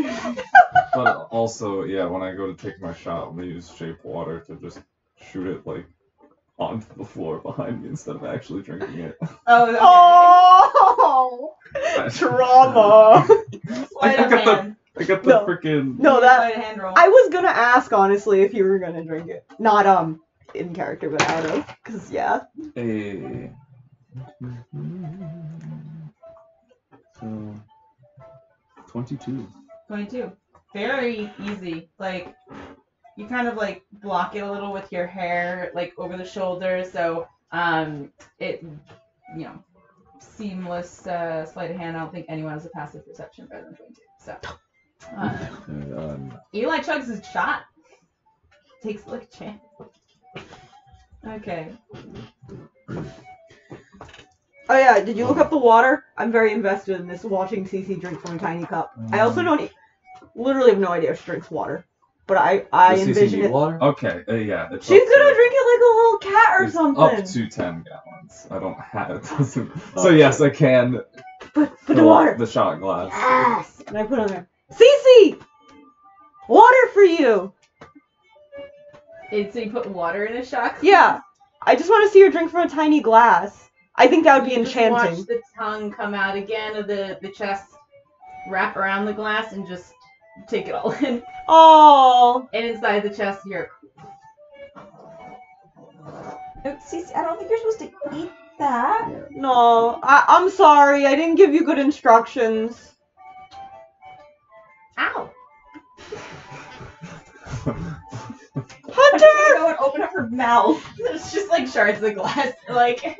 But also, yeah, when I go to take my shot, I'm gonna use shape water to just shoot it like onto the floor behind me instead of actually drinking it. Oh, okay. Oh! Trauma. Sleight of hand. I got the No. freaking. No, that. Sleight of hand roll. I was gonna ask, honestly, if you were gonna drink it. Not, in character, but out of. Because, yeah. A. So. 22. 22. Very easy. Like, you kind of like block it a little with your hair, like over the shoulder, so it, seamless sleight of hand. I don't think anyone has a passive perception better than 22. So, Eli chugs his shot. Takes a look at chance. Okay. Oh, yeah, did you look up the water? I'm very invested in this, watching Cece drink from a tiny cup. I also don't literally have no idea if she drinks water. but I Does CC envision need it. water? Okay, yeah. It's She's up gonna to- drink it like a little cat or it's something. Up to 10 gallons. I don't have it. Doesn't... So yes, I can Put the fill water. up the shot glass. Yes! And I put it on there. Cece! Water for you! And so you put water in a shot glass? Yeah. I just want to see her drink from a tiny glass. I think that would be You just enchanting. watch the tongue come out again of the chest, wrap around the glass, and just take it all in. Oh. And inside the chest, you're... Cece, I don't think you're supposed to eat that. No. I'm sorry. I didn't give you good instructions. Ow! Hunter! Go and open up her mouth. It's just like shards of glass. Like, a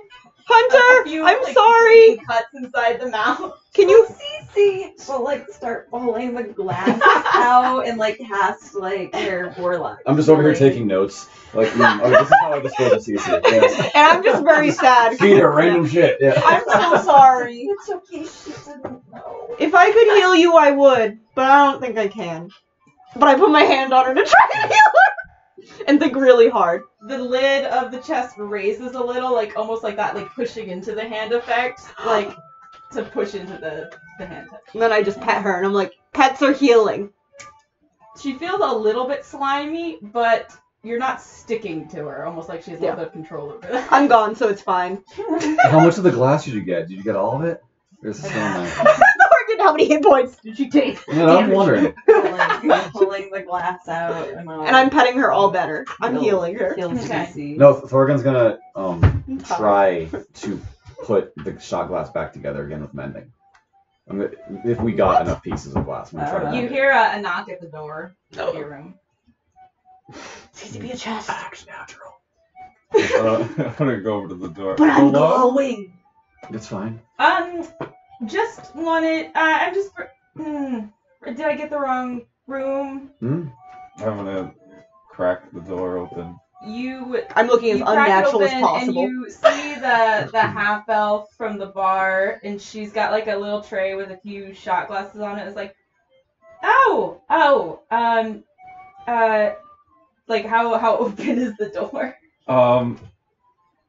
Hunter! few, I'm like, sorry! cuts inside the mouth. Can you... Cece will like start pulling the glass out and like cast like her warlock. I'm just over here taking notes. Like, oh, this is how I dispose of CC. Yes. And I'm just very sad. Feed her random shit. Yeah. I'm so sorry. It's okay, she didn't know. If I could heal you, I would, but I don't think I can. But I put my hand on her to try and heal her! And think really hard. The lid of the chest raises a little, like almost like that, like pushing into the hand effect, like to push into the hand touch. And then I just pet her, and I'm like, pets are healing. She feels a little bit slimy, but you're not sticking to her, almost like she has a little bit of control over that. I'm gone, so it's fine. How much of the glass did you get? Did you get all of it? Or is it still in there? Morgan, how many hit points did she take? Yeah, I'm wondering. Pulling the glass out. And I'm petting her all better. I'm healing her. Heal Okay. Cece. No, Thorgan's gonna try to put the shot glass back together again with mending. If we got enough pieces of glass, I'm gonna try to You mend hear a knock at the door of your room. Cece, be a chest. Act natural. I'm gonna go over to the door. But I'm Hello? glowing. It's fine. Just wanted, I'm just, did I get the wrong room? Hmm? I'm gonna crack the door open. I'm looking as You crack it unnatural as open possible. And you see the half elf from the bar, and she's got like a little tray with a few shot glasses on it. It's like, like how open is the door?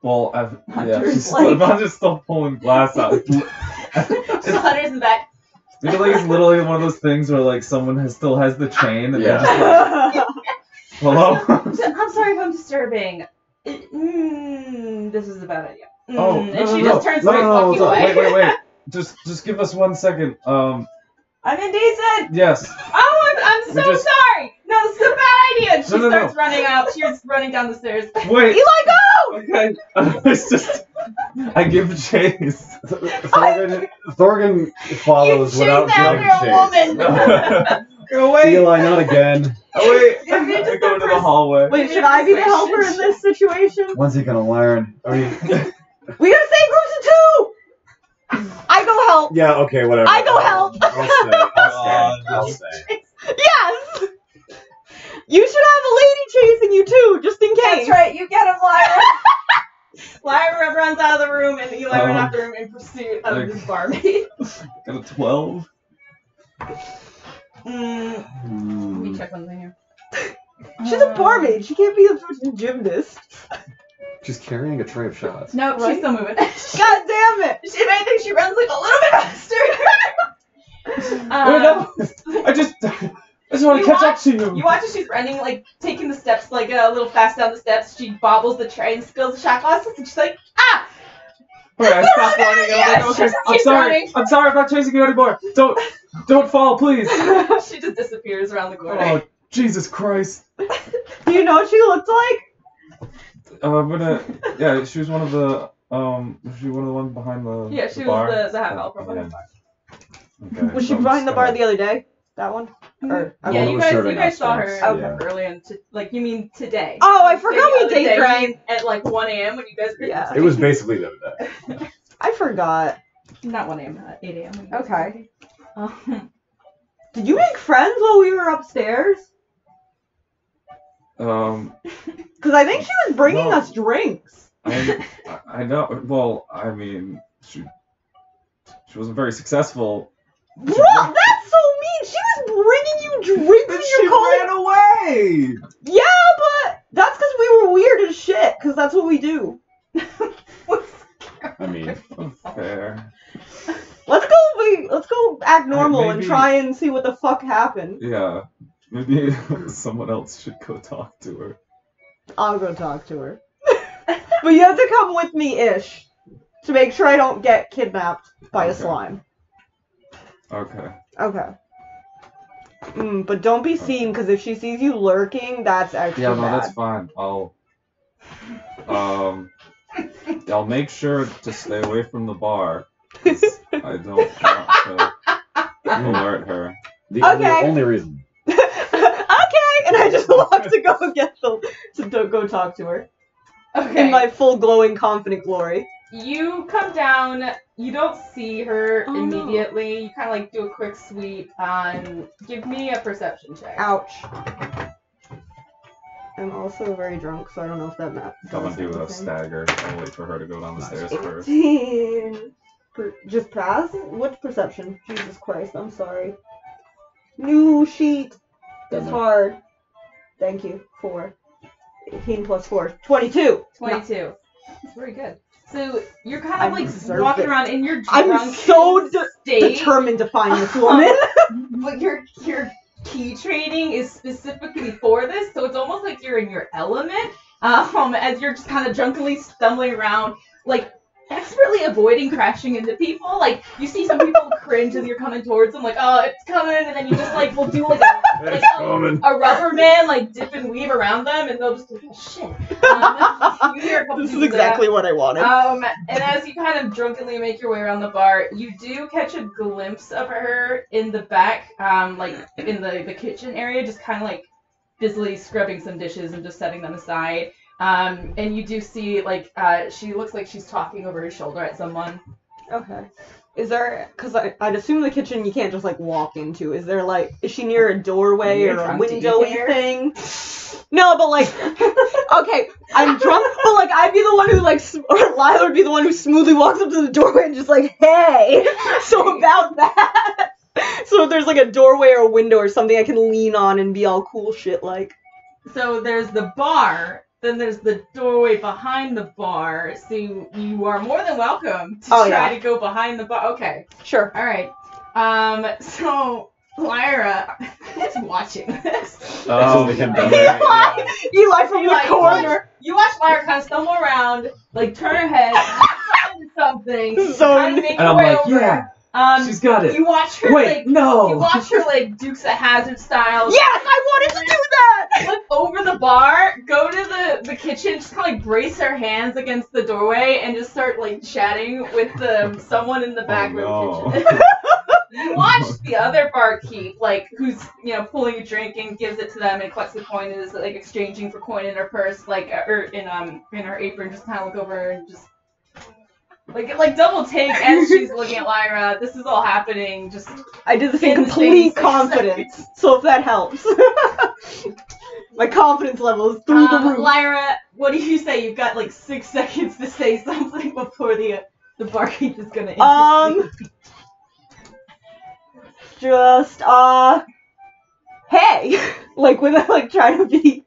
Well, Hunter's I'm just still pulling glass out. So Hunter's in the back. You know, like it's literally one of those things where like someone still has the chain and Yeah. they're just like, hello? I'm sorry if I'm disturbing. This is a bad idea. Oh, And she just turns straight walking away. Wait. Just give us 1 second. I'm indecent! Yes. Oh, I'm so sorry. No, this is a bad idea. And she No. starts running out. She's running down the stairs. Wait. Eli, go! Okay. It's just, I give chase. Thorgan follows You without chase giving after a chase. woman. Go away. Eli, not again. Oh, wait. You're just I go into the a hallway. Wait, should I be the helper in this situation? When's he gonna learn? I mean, We gotta save groups of two! I go help! yeah, okay, whatever. I go help! I'll stay. Yes! You should have a lady chasing you too, just in case. That's right, you get him, Lyra! Lyra runs out of the room, and Eli ran after him in pursuit of his barmaid. Got a 12. Let me check one thing here. She's a barmaid. She can't be a freaking gymnast. She's carrying a tray of shots. No, Right? she's still moving. God damn it! If anything, she runs like a little bit faster. No. I just want to catch up to you. You watch as she's running, like taking the steps, like a little fast down the steps. She bobbles the tray and spills the shot glasses, and she's like, "Ah!" Alright, I stopped running. I was like, okay, I'm Keep sorry. running. I'm sorry. I'm not chasing you anymore. Don't fall, please. She just disappears around the corner. Oh, Jesus Christ. Do you know what she looked like? I'm gonna. Yeah, she was one of the. Was she one of the ones behind the. Yeah, she the bar? was the half elf from behind the bar. Okay, Was she so I'm behind the just bar gonna- the other day? That one? Or, The Yeah, one you that was serving guys saw her upstairs, yeah. earlier, like you mean today? Oh, I forgot The we other date day, drank. at like 1 a.m. when you guys were. Yeah. It was basically the other day. I forgot. Not 1 a.m. 8 a.m. when you guys Okay. were. Did you make friends while we were upstairs? Because I think she was bringing No. us drinks. I know. Well, I mean, she wasn't very successful. Bro, that's so mean. She was bringing you drinks in She your car. ran away. Yeah, but that's because we were weird as shit, because that's what we do. I mean, Fair. Let's go act normal and maybe- try and see what the fuck happened. Yeah. Maybe someone else should go talk to her. I'll go talk to her. But you have to come with me-ish to make sure I don't get kidnapped by a Okay. slime. Okay. Okay. But don't be seen, because if she sees you lurking, that's extra Yeah, no, bad. that's fine. I'll make sure to stay away from the bar. 'Cause I don't want to alert her. the Okay. only reason. Okay, and I just walk to go get go talk to her Okay. in my full glowing confident glory. You come down, you don't see her Oh, no. immediately. You kind of like do a quick sweep. Give me a perception check. Ouch. I'm also very drunk, so I don't know if that matters. I'm gonna do a stagger. I'll wait for her to go down the stairs first. 18. Just pass? What's perception? Jesus Christ, I'm sorry. New sheet. It's Done. hard. Thank you. 4. 18 plus 4. 22. 22. That's very good. So you're kind I of like deserve walking it. around in your I'm drunken so state, determined to find this woman. but your key training is specifically for this, so it's almost like you're in your element. As you're just kind of drunkenly stumbling around, like expertly avoiding crashing into people. Like you see some people cringe as you're coming towards them, like, oh, it's coming, and then you just like will do like a rubber man, like dip and weave around them, and they'll just be like, oh, shit. You hear a couple This is people do that. exactly what I wanted. And as you kind of drunkenly make your way around the bar, you do catch a glimpse of her in the back, like in the kitchen area, just kind of like busily scrubbing some dishes and just setting them aside. And you do see, like, she looks like she's talking over her shoulder at someone. Okay. Is there, because I'd assume the kitchen you can't just like walk into. Is there like, is she near a doorway You're or a drunk, do you windowy care? thing? No, but like, okay, I'm drunk, but like I'd be the one who like, or Lila would be the one who smoothly walks up to the doorway and just like, hey. So about that. So if there's like a doorway or a window or something I can lean on and be all cool shit like. So there's the bar, then there's the doorway behind the bar, so you are more than welcome to try to go behind the bar. Okay. Sure. All right. So Lyra is watching this. Oh, Eli from the corner. You watch Lyra kind of stumble around, like turn her head, find something, kind of make her way over. She's got it. You watch her you watch her like Dukes of Hazzard style. Yes, I wanted to do that. Flip over the bar, go to the kitchen, just kind of like brace her hands against the doorway, and just start like chatting with someone in the back of the kitchen. You watch the other barkeep, like who's pulling a drink and gives it to them and collects the coin and is like exchanging for coin in her purse, like or in her apron, just kind of look over and just. Like double take as she's looking at Lyra. This is all happening. Just I did this in in complete 6 confidence. seconds. So if that helps, my confidence level is through the roof. Lyra, what do you say? You've got like 6 seconds to say something before the barkeep is gonna. Just hey, like without like trying to be,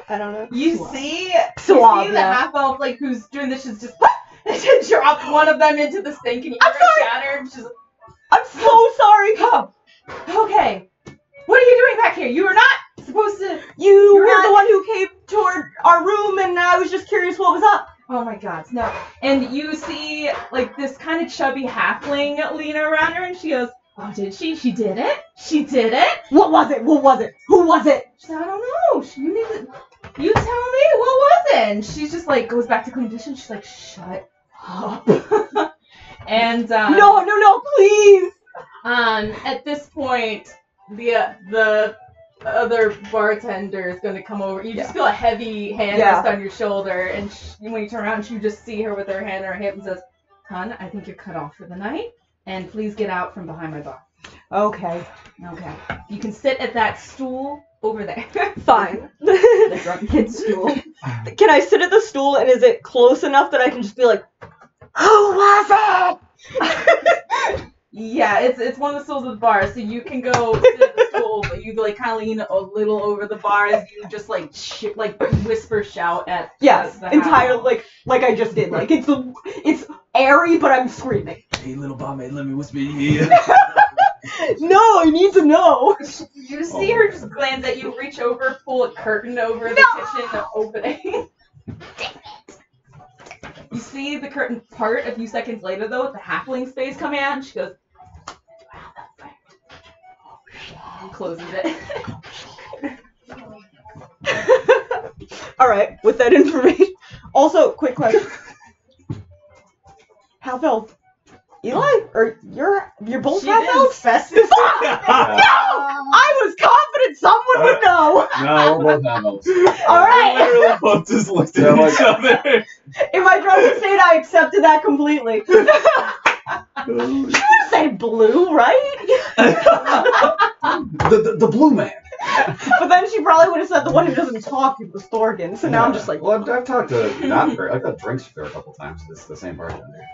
I don't know. You see Suave, the yeah. half elf like who's doing this is just. And drop one of them into the sink and you hear her shatter and she's I'm so sorry. oh, okay. What are you doing back here? You were not supposed to. You were the one who came toward our room, and I was just curious what was up. Oh my god, no. And you see like this kind of chubby halfling lean around her and she goes, oh, did she? She did it? She did it? What was it? What was it? Who was it? She said, I don't know. You need to. You tell me. What was it? And she's just like goes back to clean dishes. She's like, shut up. And No, please. At this point, the other bartender is going to come over. You just feel a heavy hand rest on your shoulder, and when you turn around, you just see her with her hand on her hip and says, "Hun, I think you're cut off for the night, and please get out from behind my bar." Okay. You can sit at that stool over there. Fine. The drunk kid's stool. Can I sit at the stool, and is it close enough that I can just be like, who was it? Yeah, it's one of the stools at the bar, so you can go sit at the stool, but you like kind of lean a little over the bar as you just like whisper shout at. Yes, the entire house. like I just did. Like it's airy, but I'm screaming. Hey, little barmaid, let me whisper in your ear. No, I need to know. You see her just glance at you, reach over, pull a curtain over the kitchen opening. You see the curtain part a few seconds later, though, with the halfling's face coming out, and she goes, and closes it. Alright, with that information. Also, quick question. Half elf. Eli? Or you're both She half didn't elves? specify. No! I was confident someone would know! No, we're both animals. Alright! We literally both just looked at each other. In my drunken state, I accepted that completely. She would have said blue, right? The blue man. But then she probably would have said the one who doesn't talk is the Thorgan. So now I'm just like, Well, I've talked to I've got drinks there a couple times. This is the same bartender.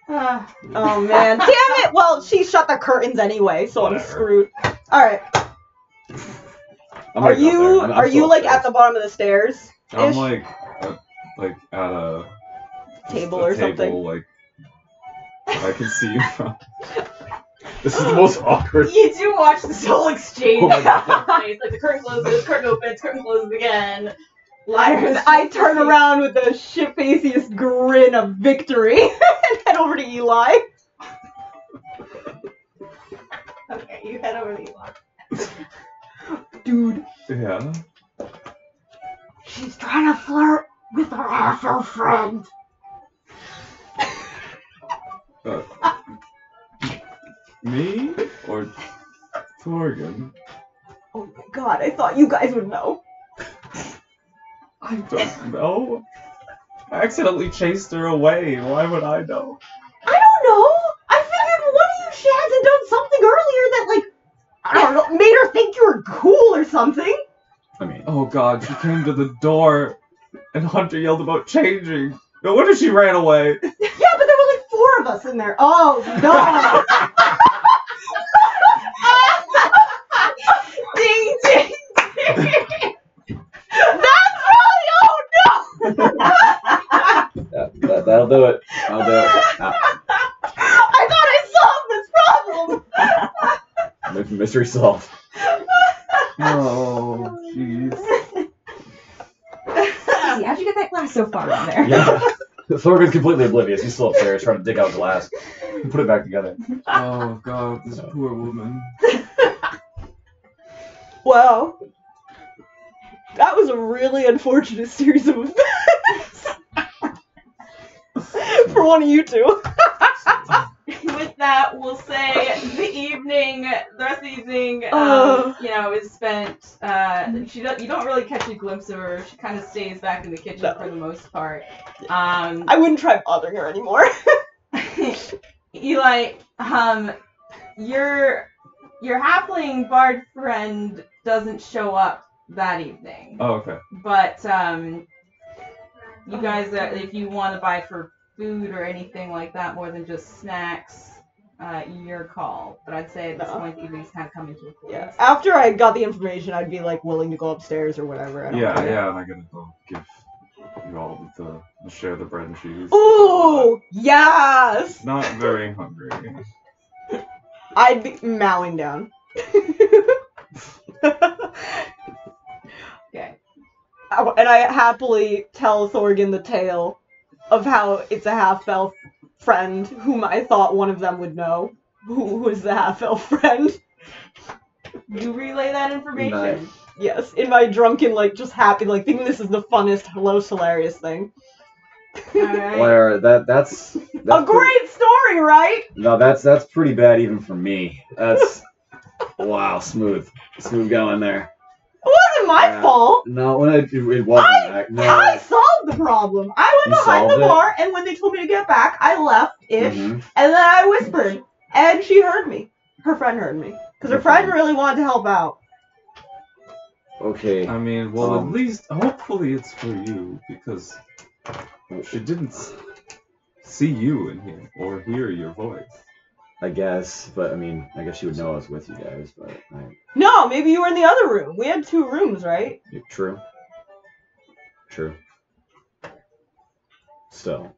oh man, damn it! Well, she shut the curtains anyway, so Whatever. I'm screwed. All right, I'm are right you out there. I'm still like upstairs. at the bottom of the stairs? I'm like at a Table a or table, something? like I can see you from. This is the most awkward. You do watch this whole exchange. Oh my God. Like the curtain closes, curtain opens, curtain closes again. Liars. I turn around with the shit-faciest grin of victory and head over to Eli. Okay, you head over to Eli. Dude, Yeah. she's trying to flirt with her half-elf friend. Me or Thorgan? Oh my god, I thought you guys would know. I don't know. I accidentally chased her away. Why would I know? I don't know. I figured one of you shads had done something earlier that, like, I don't know, made her think you were cool or something. I mean, Oh god, she came to the door and Hunter yelled about changing. No wonder she ran away. Yeah, but there were like 4 of us in there. Oh, no. Ding ding ding. That's really, oh no. that'll do it. I'll do it. I thought I solved this problem. Mystery solved. Oh, jeez. How'd you get that glass so far in there? Yeah. Thorgan's completely oblivious. He's still upstairs trying to dig out glass and put it back together. Oh god, this poor woman. Wow. That was a really unfortunate series of events. For one of you two. With that, we'll say the rest of the evening, is spent. You don't really catch a glimpse of her. She kind of stays back in the kitchen for the most part. I wouldn't try bothering her anymore. Eli, your halfling bard friend doesn't show up that evening. Oh, okay. But you guys, if you want to buy for food or anything like that, more than just snacks, your call. But I'd say at this point, the evening's kind of coming to a close. Yeah. After I got the information, I'd be like willing to go upstairs or whatever. I don't Yeah, care. yeah, and I gotta go give you all the share the bread and cheese. Ooh, yes! Not very hungry. I'd be mowing down. Okay. And I happily tell Thorgan the tale of how it's a half-elf friend whom I thought one of them would know. Who was the half-elf friend? You relay that information. Nice. Yes, in my drunken, like, just happy, like, thinking this is the funnest, most hilarious thing. Alright. Well, that's A great story, right? No, that's pretty bad even for me. That's wow, smooth going there. It wasn't my fault. No, it wasn't. No. I solved the problem. I went You behind the solved it? bar, and when they told me to get back, I left-ish, Mhm. and then I whispered, and she heard me. Her friend heard me. Because her friend really wanted to help out. Okay. I mean, well, at least, hopefully it's for you, because she didn't see you in here, or hear your voice. I guess, but I mean, I guess she would know I was with you guys, but No, maybe you were in the other room. We had 2 rooms, right? True. Still.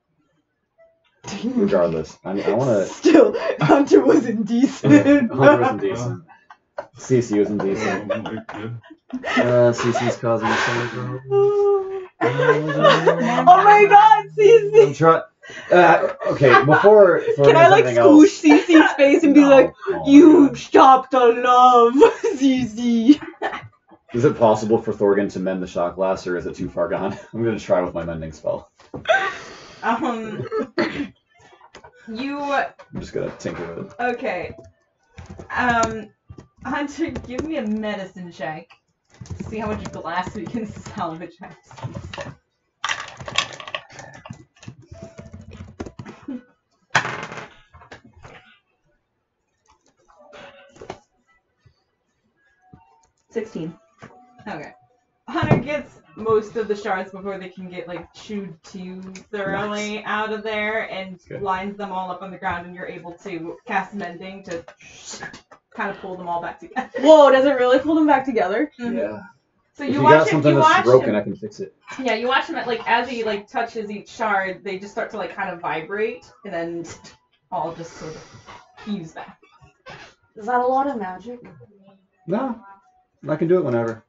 Regardless, I want to. Still, Hunter was indecent. Hunter was indecent. Cece was indecent. Cece's causing me so much trouble. Oh my God, Cece! I'm trying. Okay, before Can I like squish Cece's face and be like, "You stopped the love, Cece"? Is it possible for Thorgan to mend the shot glass, or is it too far gone? I'm gonna try with my mending spell. You. I'm just gonna tinker with it. Okay. Hunter, give me a medicine check. See how much glass we can salvage. 16. Okay. Hunter gets most of the shards before they can get like chewed too thoroughly out of there, and lines them all up on the ground, and you're able to cast mending to kind of pull them all back together. Whoa, does it really pull them back together? Mm-hmm. Yeah. So if you got watch something him, that's broken, I can fix it. Yeah, you watch him at, like, as he like touches each shard, they just start to like kind of vibrate, and then all just sort of fuse back. Is that a lot of magic? No, I can do it whenever.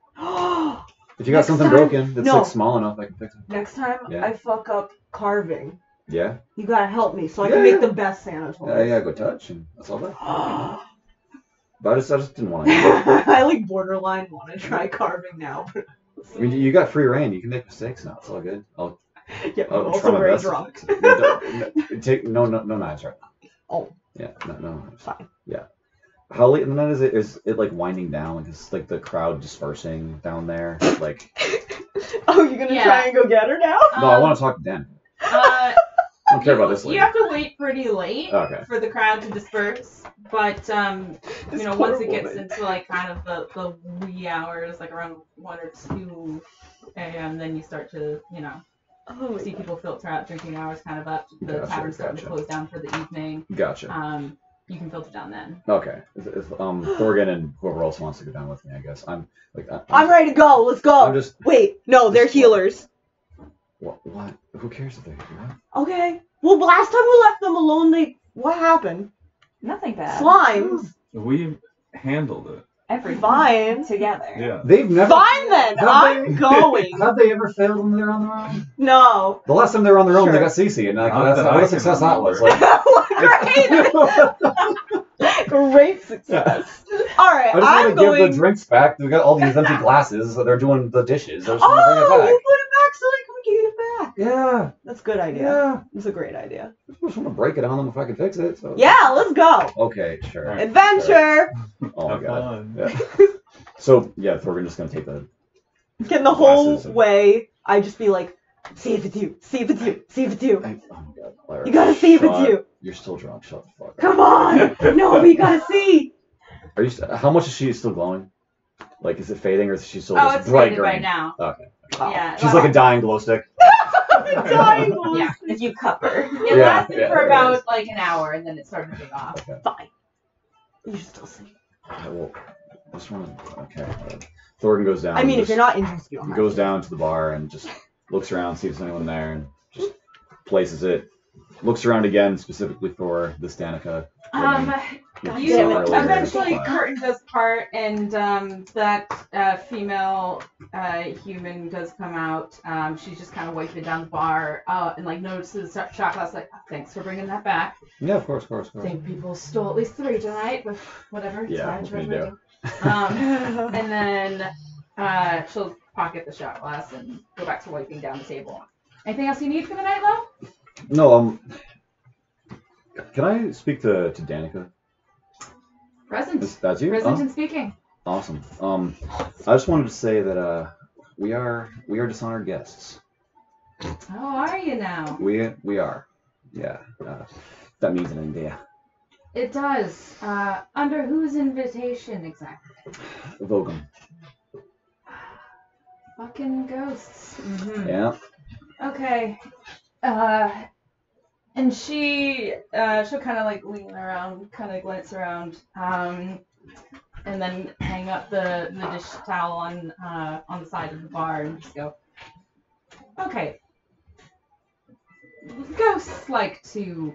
If you got something broken that's like small enough, I can fix it. Next time I fuck up carving. Yeah. You gotta help me so I can make the best Santa toys. Yeah, go touch, and that's all that. But I just didn't want to. I like borderline want to try carving now. I mean, you got free reign. You can make mistakes now. It's all good. I'll also try my very best. drunk. Take no knives right now. Oh. Yeah, no. Fine. Yeah. How late in the night is it? Is it like winding down? Like it's like the crowd dispersing down there? Like. Oh, you're gonna try and go get her now? No, I want to talk to Dan. I don't care about this lady. You have to wait pretty late for the crowd to disperse, but you know, once it gets into like kind of the wee hours, like around 1 or 2 a.m., then you start to, you know, see people filter out. Drinking hours kind of up. The tavern's starting to close down for the evening. Gotcha. You can filter down then. Okay. If Thorgan and whoever else wants to go down with me, I guess. I'm ready to go. Let's go. Wait, no, they're healers. What? Who cares if they're healers? Okay. Well, last time we left them alone, what happened? Nothing bad. Slimes. We handled it. Fine. Together. Yeah. They've never. Fine then. I'm going. Have they ever failed when they're on their own? No. The last time they were on their own, they got Cece, and what a success that was. Like, Great success. All right, I just want to give the drinks back. We got all these empty glasses. So they're doing the dishes. I just want to bring it back. You put it back so they can give it back. Yeah. That's a good idea. Yeah. It's a great idea. I just want to break it on them if I can fix it. So. Yeah, let's go. Okay, sure. Adventure. Oh my god. Yeah. So yeah, Thorgan's just gonna take the. Can the whole way I just be like, see if it's you, see if it's you, see if it's you. Oh my god, Lara, you gotta see if it's you. You're still drunk. Shut the fuck up. Come on. No, but you gotta see. Are you? How much is she still glowing? Like, is it fading or is she still just it's bright faded green? Right now. Okay. Oh. Yeah. She's like a dying glow stick. Dying glow Yeah. If you cup her. It lasted for about like an hour, and then it started to take off. Okay. Fine. You should still see. Well, I just want to. Okay. Thorgan goes down. I mean, if you're not interested, you don't he goes down to the bar and just looks around, sees if there's anyone there, and just places it. Looks around again, specifically for the Danica. Eventually curtain does part, and that female human does come out. She's just kind of wiping down the bar and like notices the shot glass, like, thanks for bringing that back. Yeah, of course. I think people stole at least 3 tonight, but whatever. Yeah, we do. And then she'll pocket the shot glass and go back to wiping down the table. Anything else you need for the night, Lo? No, can I speak to Danica? Present. That's you? Present and speaking. Awesome. I just wanted to say that we are dishonored guests. Oh, are you now? We are. Yeah. That means anything to you. It does. Under whose invitation exactly? Vogum. Fucking ghosts. Mm-hmm. Yeah. Okay. And she'll kind of like lean around, kind of glance around, and then hang up the dish towel on the side of the bar and just go, okay. Ghosts like to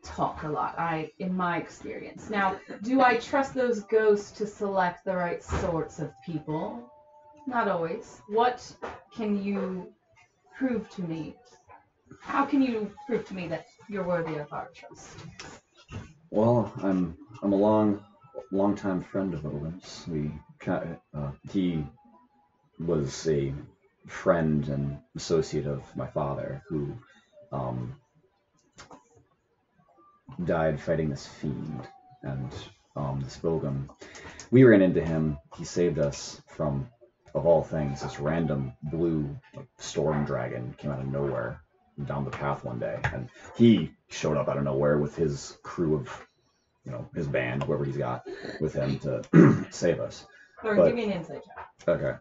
talk a lot, in my experience. Now, do I trust those ghosts to select the right sorts of people? Not always. What can you prove to me? How can you prove to me that you're worthy of our trust? Well, I'm a long-time friend of Owen's. He was a friend and associate of my father who died fighting this fiend, and this Bogum. We ran into him. He saved us from, of all things, this random blue storm dragon came out of nowhere down the path one day, and he showed up out of nowhere with his crew of, his band, whoever he's got with him to save us. Or give me an insight check. Okay.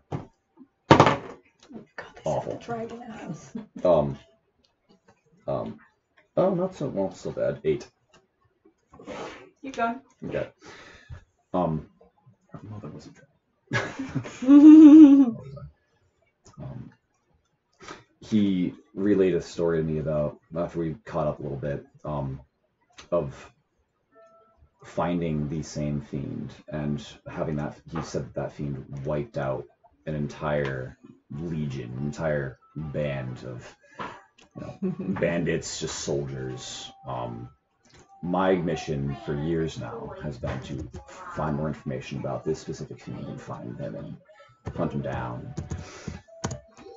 God, Awful. Dragon ass. Oh, not so well, so bad. 8. Keep going. Okay. Her mother was a He relayed a story to me about, after we caught up a little bit, of finding the same fiend and having that. He said that fiend wiped out an entire legion, entire band of bandits, just soldiers. My mission for years now has been to find more information about this specific fiend and find him and hunt him down.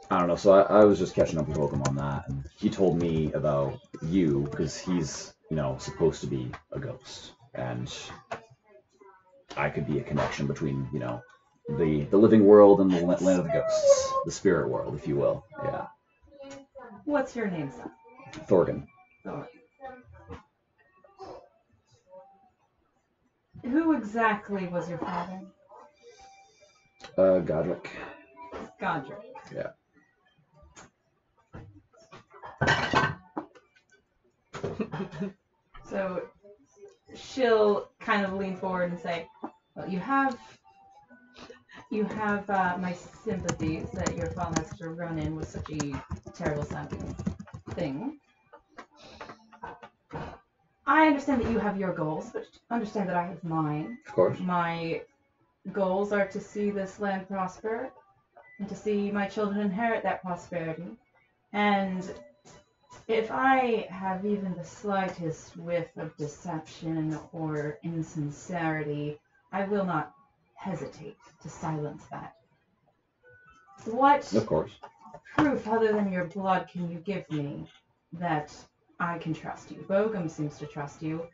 I don't know, so I was just catching up with Welcome on that, and he told me about you, because he's, supposed to be a ghost, and I could be a connection between, the living world and the land of the ghosts, the spirit world, if you will, yeah. What's your name, son? Thorgan. Thorgan. Who exactly was your father? Godric. Godric. Yeah. So she'll kind of lean forward and say, well, you have my sympathies that your father has to run in with such a terrible sounding thing. I understand that you have your goals, but understand that I have mine. Of course. My goals are to see this land prosper and to see my children inherit that prosperity. And if I have even the slightest whiff of deception or insincerity, I will not hesitate to silence that. What Of course. proof other than your blood can you give me that I can trust you? Bogum seems to trust you.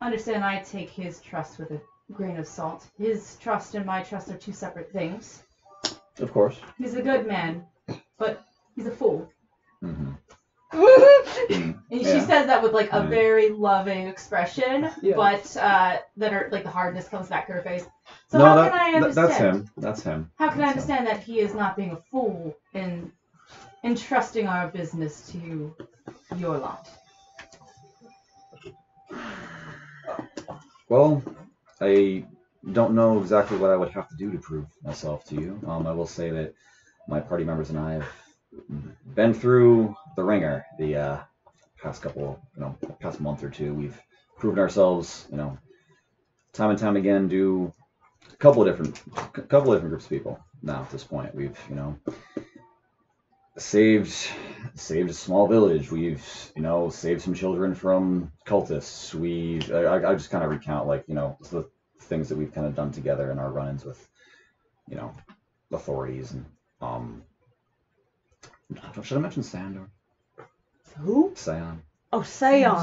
Understand I take his trust with a grain of salt. His trust and my trust are two separate things. Of course. He's a good man, but he's a fool. Mm-hmm. And she says that with like a very loving expression, but that are like the hardness comes back to her face. So no, how can I understand? That's him. How can I understand that he is not being a fool in entrusting our business to your lot? Well, I don't know exactly what I would have to do to prove myself to you. I will say that my party members and I have been through the ringer the past past month or two. We've proven ourselves, time and time again. Do a couple of different groups of people now at this point. We've, saved a small village. We've, saved some children from cultists. I just kind of recount the things that we've kind of done together in our run-ins with, authorities and should I mention Sandor? Who? Sion. Oh, Sion.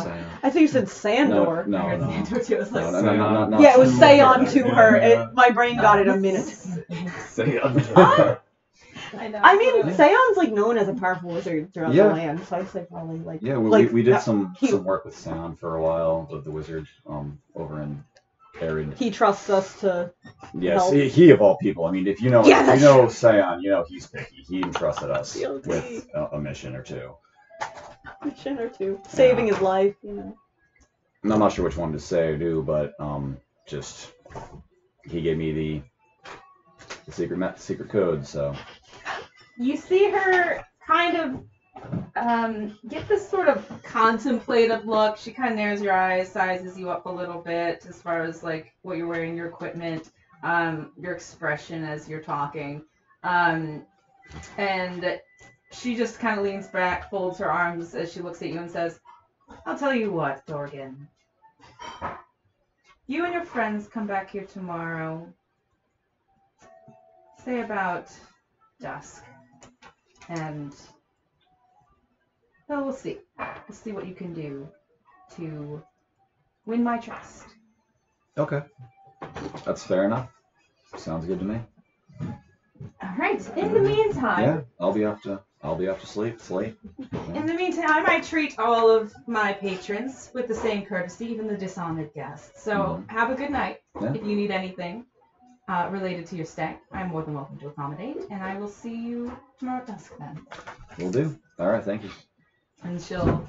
I think you said Sandor. No. Sandor too. I was like, No. Yeah, it was Sion to her. My brain got it a minute. Sion. I know. I mean, Sion's known as a powerful wizard throughout the land, so I'd say probably Yeah, we did some work with Sion for a while, the wizard, over in Arid. He trusts us to. Yes, help. he of all people. I mean, if you know Sion, he's picky. He entrusted us with a mission or two. mission or two. Saving his life, you know. I'm not sure which one to say or do, but just he gave me the secret code, so. You see her kind of get this sort of contemplative look. She kind of narrows your eyes, sizes you up a little bit as far as like what you're wearing, your equipment, your expression as you're talking, and she just kind of leans back, folds her arms as she looks at you and says, "I'll tell you what, Thorgan. You and your friends come back here tomorrow. Say about dusk, and well, we'll see. We'll see what you can do to win my trust." Okay. That's fair enough. Sounds good to me. All right. In the meantime, Yeah, I'll be off to sleep. It's late. in the meantime, I might treat all of my patrons with the same courtesy, even the dishonored guests. So have a good night. Yeah. If you need anything related to your stay, I'm more than welcome to accommodate, and I will see you tomorrow at dusk then. Will do. All right, thank you. And she'll,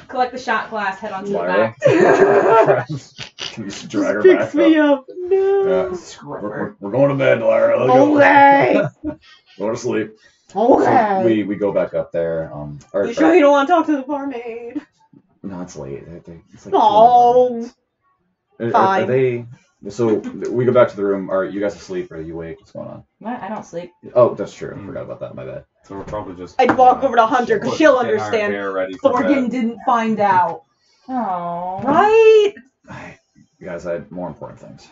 collect the shot glass, head onto the Lyra. back. Can you just drag her Picks back me up? up. No. Yeah. We're going to bed, Lyra. Let's go. Okay. Go to sleep. Okay. So we go back up there. You sure you don't want to talk to the barmaid? No, it's late. It's like Oh. 2 in the morning. Are Fine. they? So we go back to the room. Are you guys asleep? Or are you awake? What's going on? What? I don't sleep. Oh, that's true. I forgot about that. My bad. So we're probably just. I'd walk over to Hunter because she'll getting our understand. hair ready for Thorgan bed. didn't find out. Oh. Right? You guys had more important things.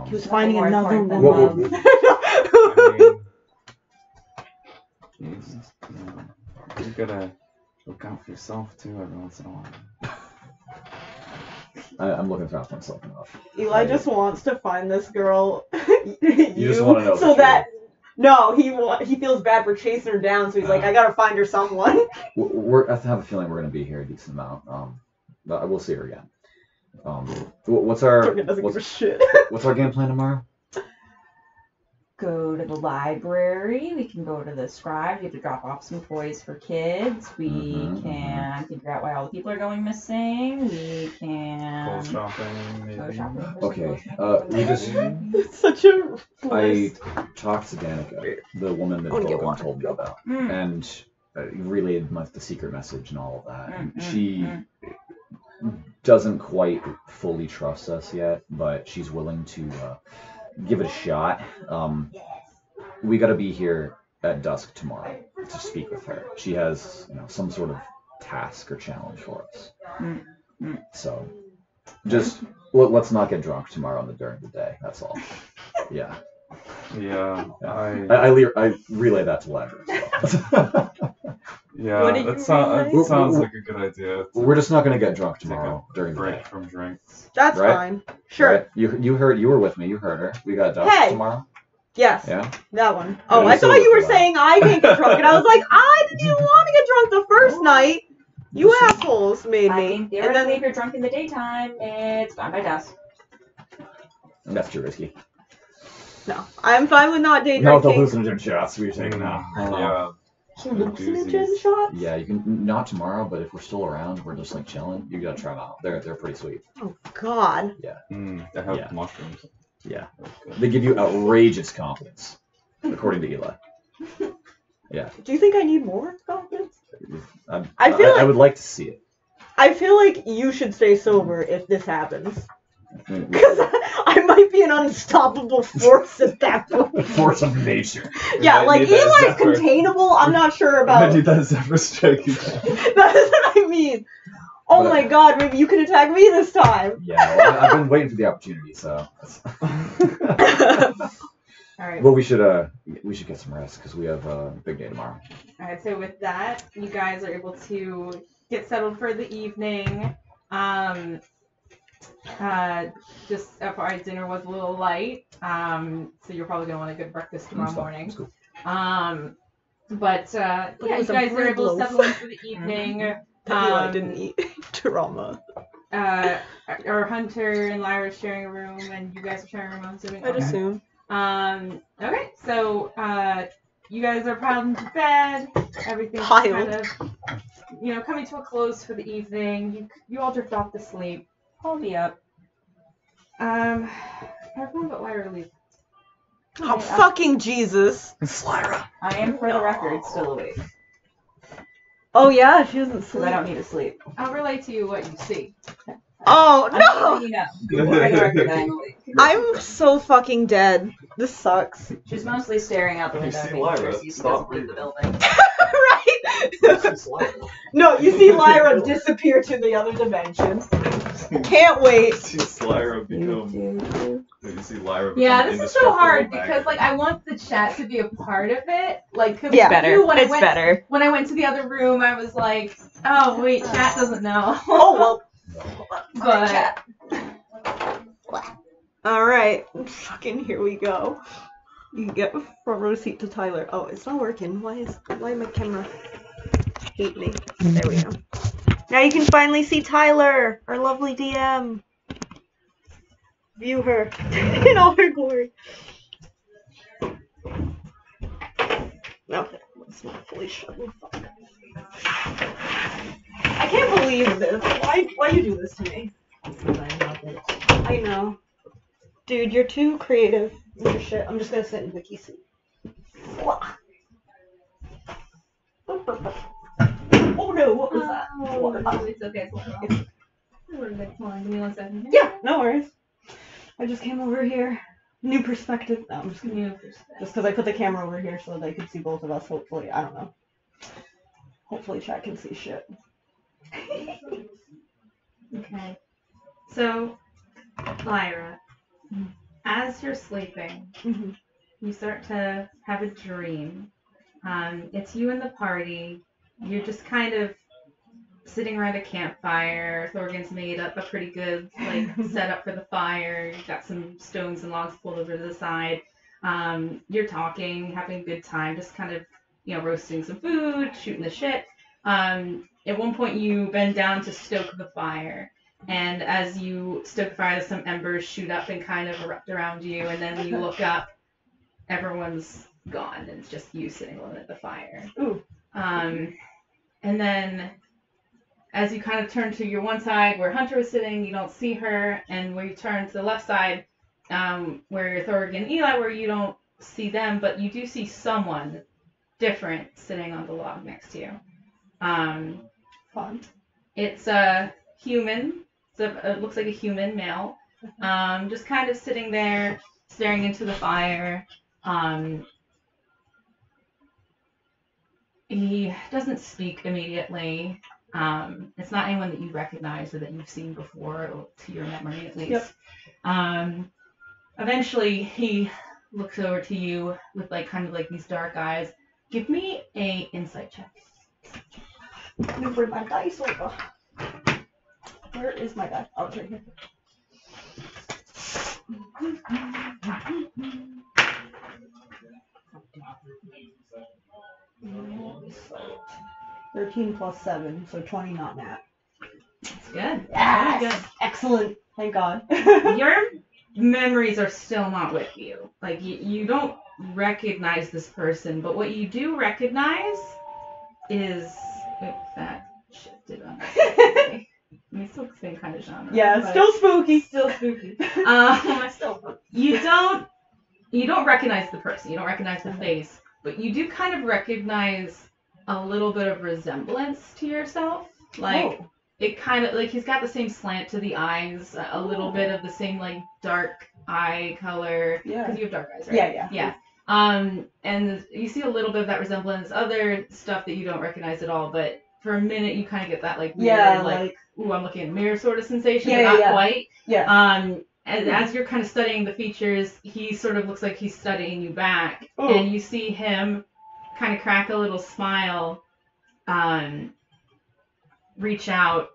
He was finding more another important than woman. I mean, Jesus, you gotta look out for yourself too every once in a while. I'm looking for myself enough. Eli just wants to find this girl. You just want to know. so that no, he feels bad for chasing her down, so he's like, I gotta find her someone. I have a feeling we're gonna be here a decent amount. But I will see her again. What's our Thorgan doesn't give a shit. what's our game plan tomorrow? Go to the library. We can go to the scribe. You have to drop off some toys for kids. We can figure out why all the people are going missing. We can Clothes shopping, maybe. go shopping. Okay. We just. It's such a I bliss. talked to Danica, the woman that I wanna get Thorgan water. told me about, and relayed the secret message and all of that. And she doesn't quite fully trust us yet, but she's willing to give it a shot. We got to be here at dusk tomorrow to speak with her. She has, some sort of task or challenge for us. So, just let's not get drunk tomorrow during the day. That's all. Yeah. Yeah, I relay that to Lyra as well. yeah, What did that you sounds like a good idea. We're just not gonna get drunk Take tomorrow a during the break day. from drinks. That's Right? fine. Sure. Right? You were with me. You heard her. We got dusk Hey! tomorrow. Yes. Yeah. That one. Yeah, Oh, I'm I thought sober you were for that. saying I can't get drunk, and I was like, I didn't even want to get drunk the first night. You assholes made I me. think And theoretically, then if you're drunk in the daytime, it's gone by dusk. That's too risky. no, I'm fine with not day Not the drinking. hallucinogen shots we were taking now. Yeah. Hallucinogen shot? Yeah, you can not tomorrow, but if we're still around, we're just like chilling. You gotta try them out. They're pretty sweet. Oh God. They have Yeah. mushrooms. Yeah, That's good. they give you outrageous confidence, according to Eli. Yeah, Do you think I need more confidence? I I feel I like- would like to see it. I feel like you should stay sober if this happens. Mm, Because I might be an unstoppable force at that point. Force of nature. Yeah, might like need that Eli's Zephyr. containable. I'm not sure I about. need that Zephyr strike again. That's what I mean. Oh But- my God, maybe you can attack me this time. Yeah, well, I've been waiting for the opportunity, so. All right. Well, we should get some rest because we have a big day tomorrow. All right. So with that, you guys are able to get settled for the evening. Just FYI, dinner was a little light. So you're probably gonna want a good breakfast tomorrow That's fine. morning. That's cool. But yeah, It you was a guys are bread able to loaf. settle in for the evening. Eli didn't eat drama. Or Hunter and Lyra sharing a room, and you guys are sharing a room. I'm assuming. I'd Okay. assume. Okay, so you guys are piled into bed. Everything's Piled? kind of coming to a close for the evening. You all drift off to sleep. I'll be up. Everyone but Lyra leave. Oh, fucking Jesus. It's Lyra. I am, for the record, still awake. Oh, yeah, she doesn't Because sleep. I don't need to sleep. I'll relay to you what you see. Oh, I'm no! letting you know. For the record, I am awake. I'm so fucking dead. This sucks. She's mostly staring out the You window, see making Lyra, sure Cece stop doesn't leave the breathing. building. Right? No, you see Lyra disappear to the other dimension. Can't wait. See Lyra become. You see Lyra become Yeah, this is so hard indestructible because like I want the chat to be a part of it. Like, 'cause Yeah. Better. you, when It's I went, better. When I went to the other room, I was like, oh wait, chat doesn't know. Oh, well. But Alright. Fucking here we go. You can get front row seat to Tyler. Oh, it's not working. Why my camera hate me? There we go. Now you can finally see Tyler, our lovely DM. View her in all her glory. Okay, let's not fully shut the fuck up. I can't believe this. Why you do this to me? I know. Dude, you're too creative with your shit. I'm just gonna sit in Vicky's seat. Oh no, what was that? Oh, it's okay. Hold on, give me 1 second. Yeah, no worries. I just came over here. New perspective. No, I'm just kidding. New perspective. Just because I put the camera over here so they could see both of us, hopefully. I don't know. Hopefully chat can see shit. Okay. So, Lyra, as you're sleeping, Mhm. you start to have a dream. It's you and the party. You're just kind of sitting around a campfire. Thorgan's made up a pretty good setup for the fire. You've got some stones and logs pulled over to the side. You're talking, having a good time, just kind of roasting some food, shooting the shit. At one point, you bend down to stoke the fire. And as you stoke the fire, some embers shoot up and kind of erupt around you. And then when you look up, everyone's gone. And it's just you sitting alone at the fire. Ooh. And then as you kind of turn to your one side where Hunter was sitting, you don't see her. And where you turn to the left side, where Thorgan and Eli were, you don't see them. But you do see someone different sitting on the log next to you. Fun. It's a human. It looks like a human male. Just kind of sitting there, staring into the fire. He doesn't speak immediately. It's not anyone that you recognize or that you've seen before, or to your memory at least. Yep. Eventually, he looks over to you with kind of these dark eyes. Give me a insight check. Let me bring my dice over. Where is my dice? Oh, it's right here. $13 plus 7, so 20 not nat. That's good. Yes! Very good. Excellent. Thank God. Your memories are still not with you. You don't recognize this person, but what you do recognize is that shifted on us. I mean, still the same kind of genre. Yeah, but still spooky. still spooky. Still You don't recognize the person. You don't recognize the face, but you do kind of recognize a little bit of resemblance to yourself. It kind of he's got the same slant to the eyes, a little bit of the same dark eye color. Yeah. Because you have dark eyes, right? Yeah. And you see a little bit of that resemblance. Other stuff that you don't recognize at all, but for a minute you kind of get that weird, ooh, I'm looking in a mirror sort of sensation, but not quite. Yeah. And as you're kind of studying the features, he sort of looks like he's studying you back, Ooh. and you see him kind of crack a little smile, reach out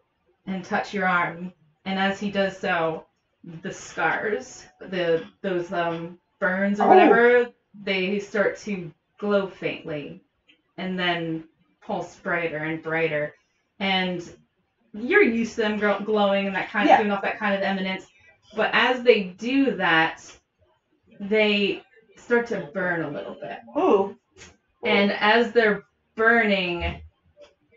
and touch your arm, and as he does so, the scars, those burns or whatever, they start to glow faintly, and then pulse brighter and brighter, and you're used to them glowing and that kind of giving off that kind of eminence, but as they do that, they start to burn a little bit. Ooh. And as they're burning,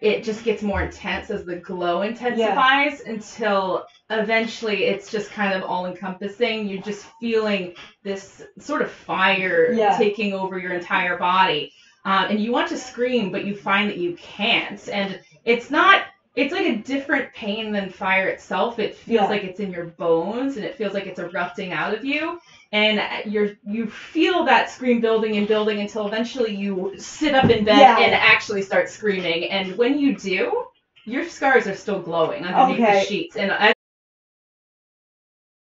it just gets more intense as the glow intensifies until eventually it's just kind of all-encompassing. You're just feeling this sort of fire taking over your entire body. And you want to scream, but you find that you can't. And it's like a different pain than fire itself. It feels like it's in your bones, and it feels like it's erupting out of you. And you feel that scream building and building until eventually you sit up in bed and actually start screaming. And when you do, your scars are still glowing underneath the sheets. And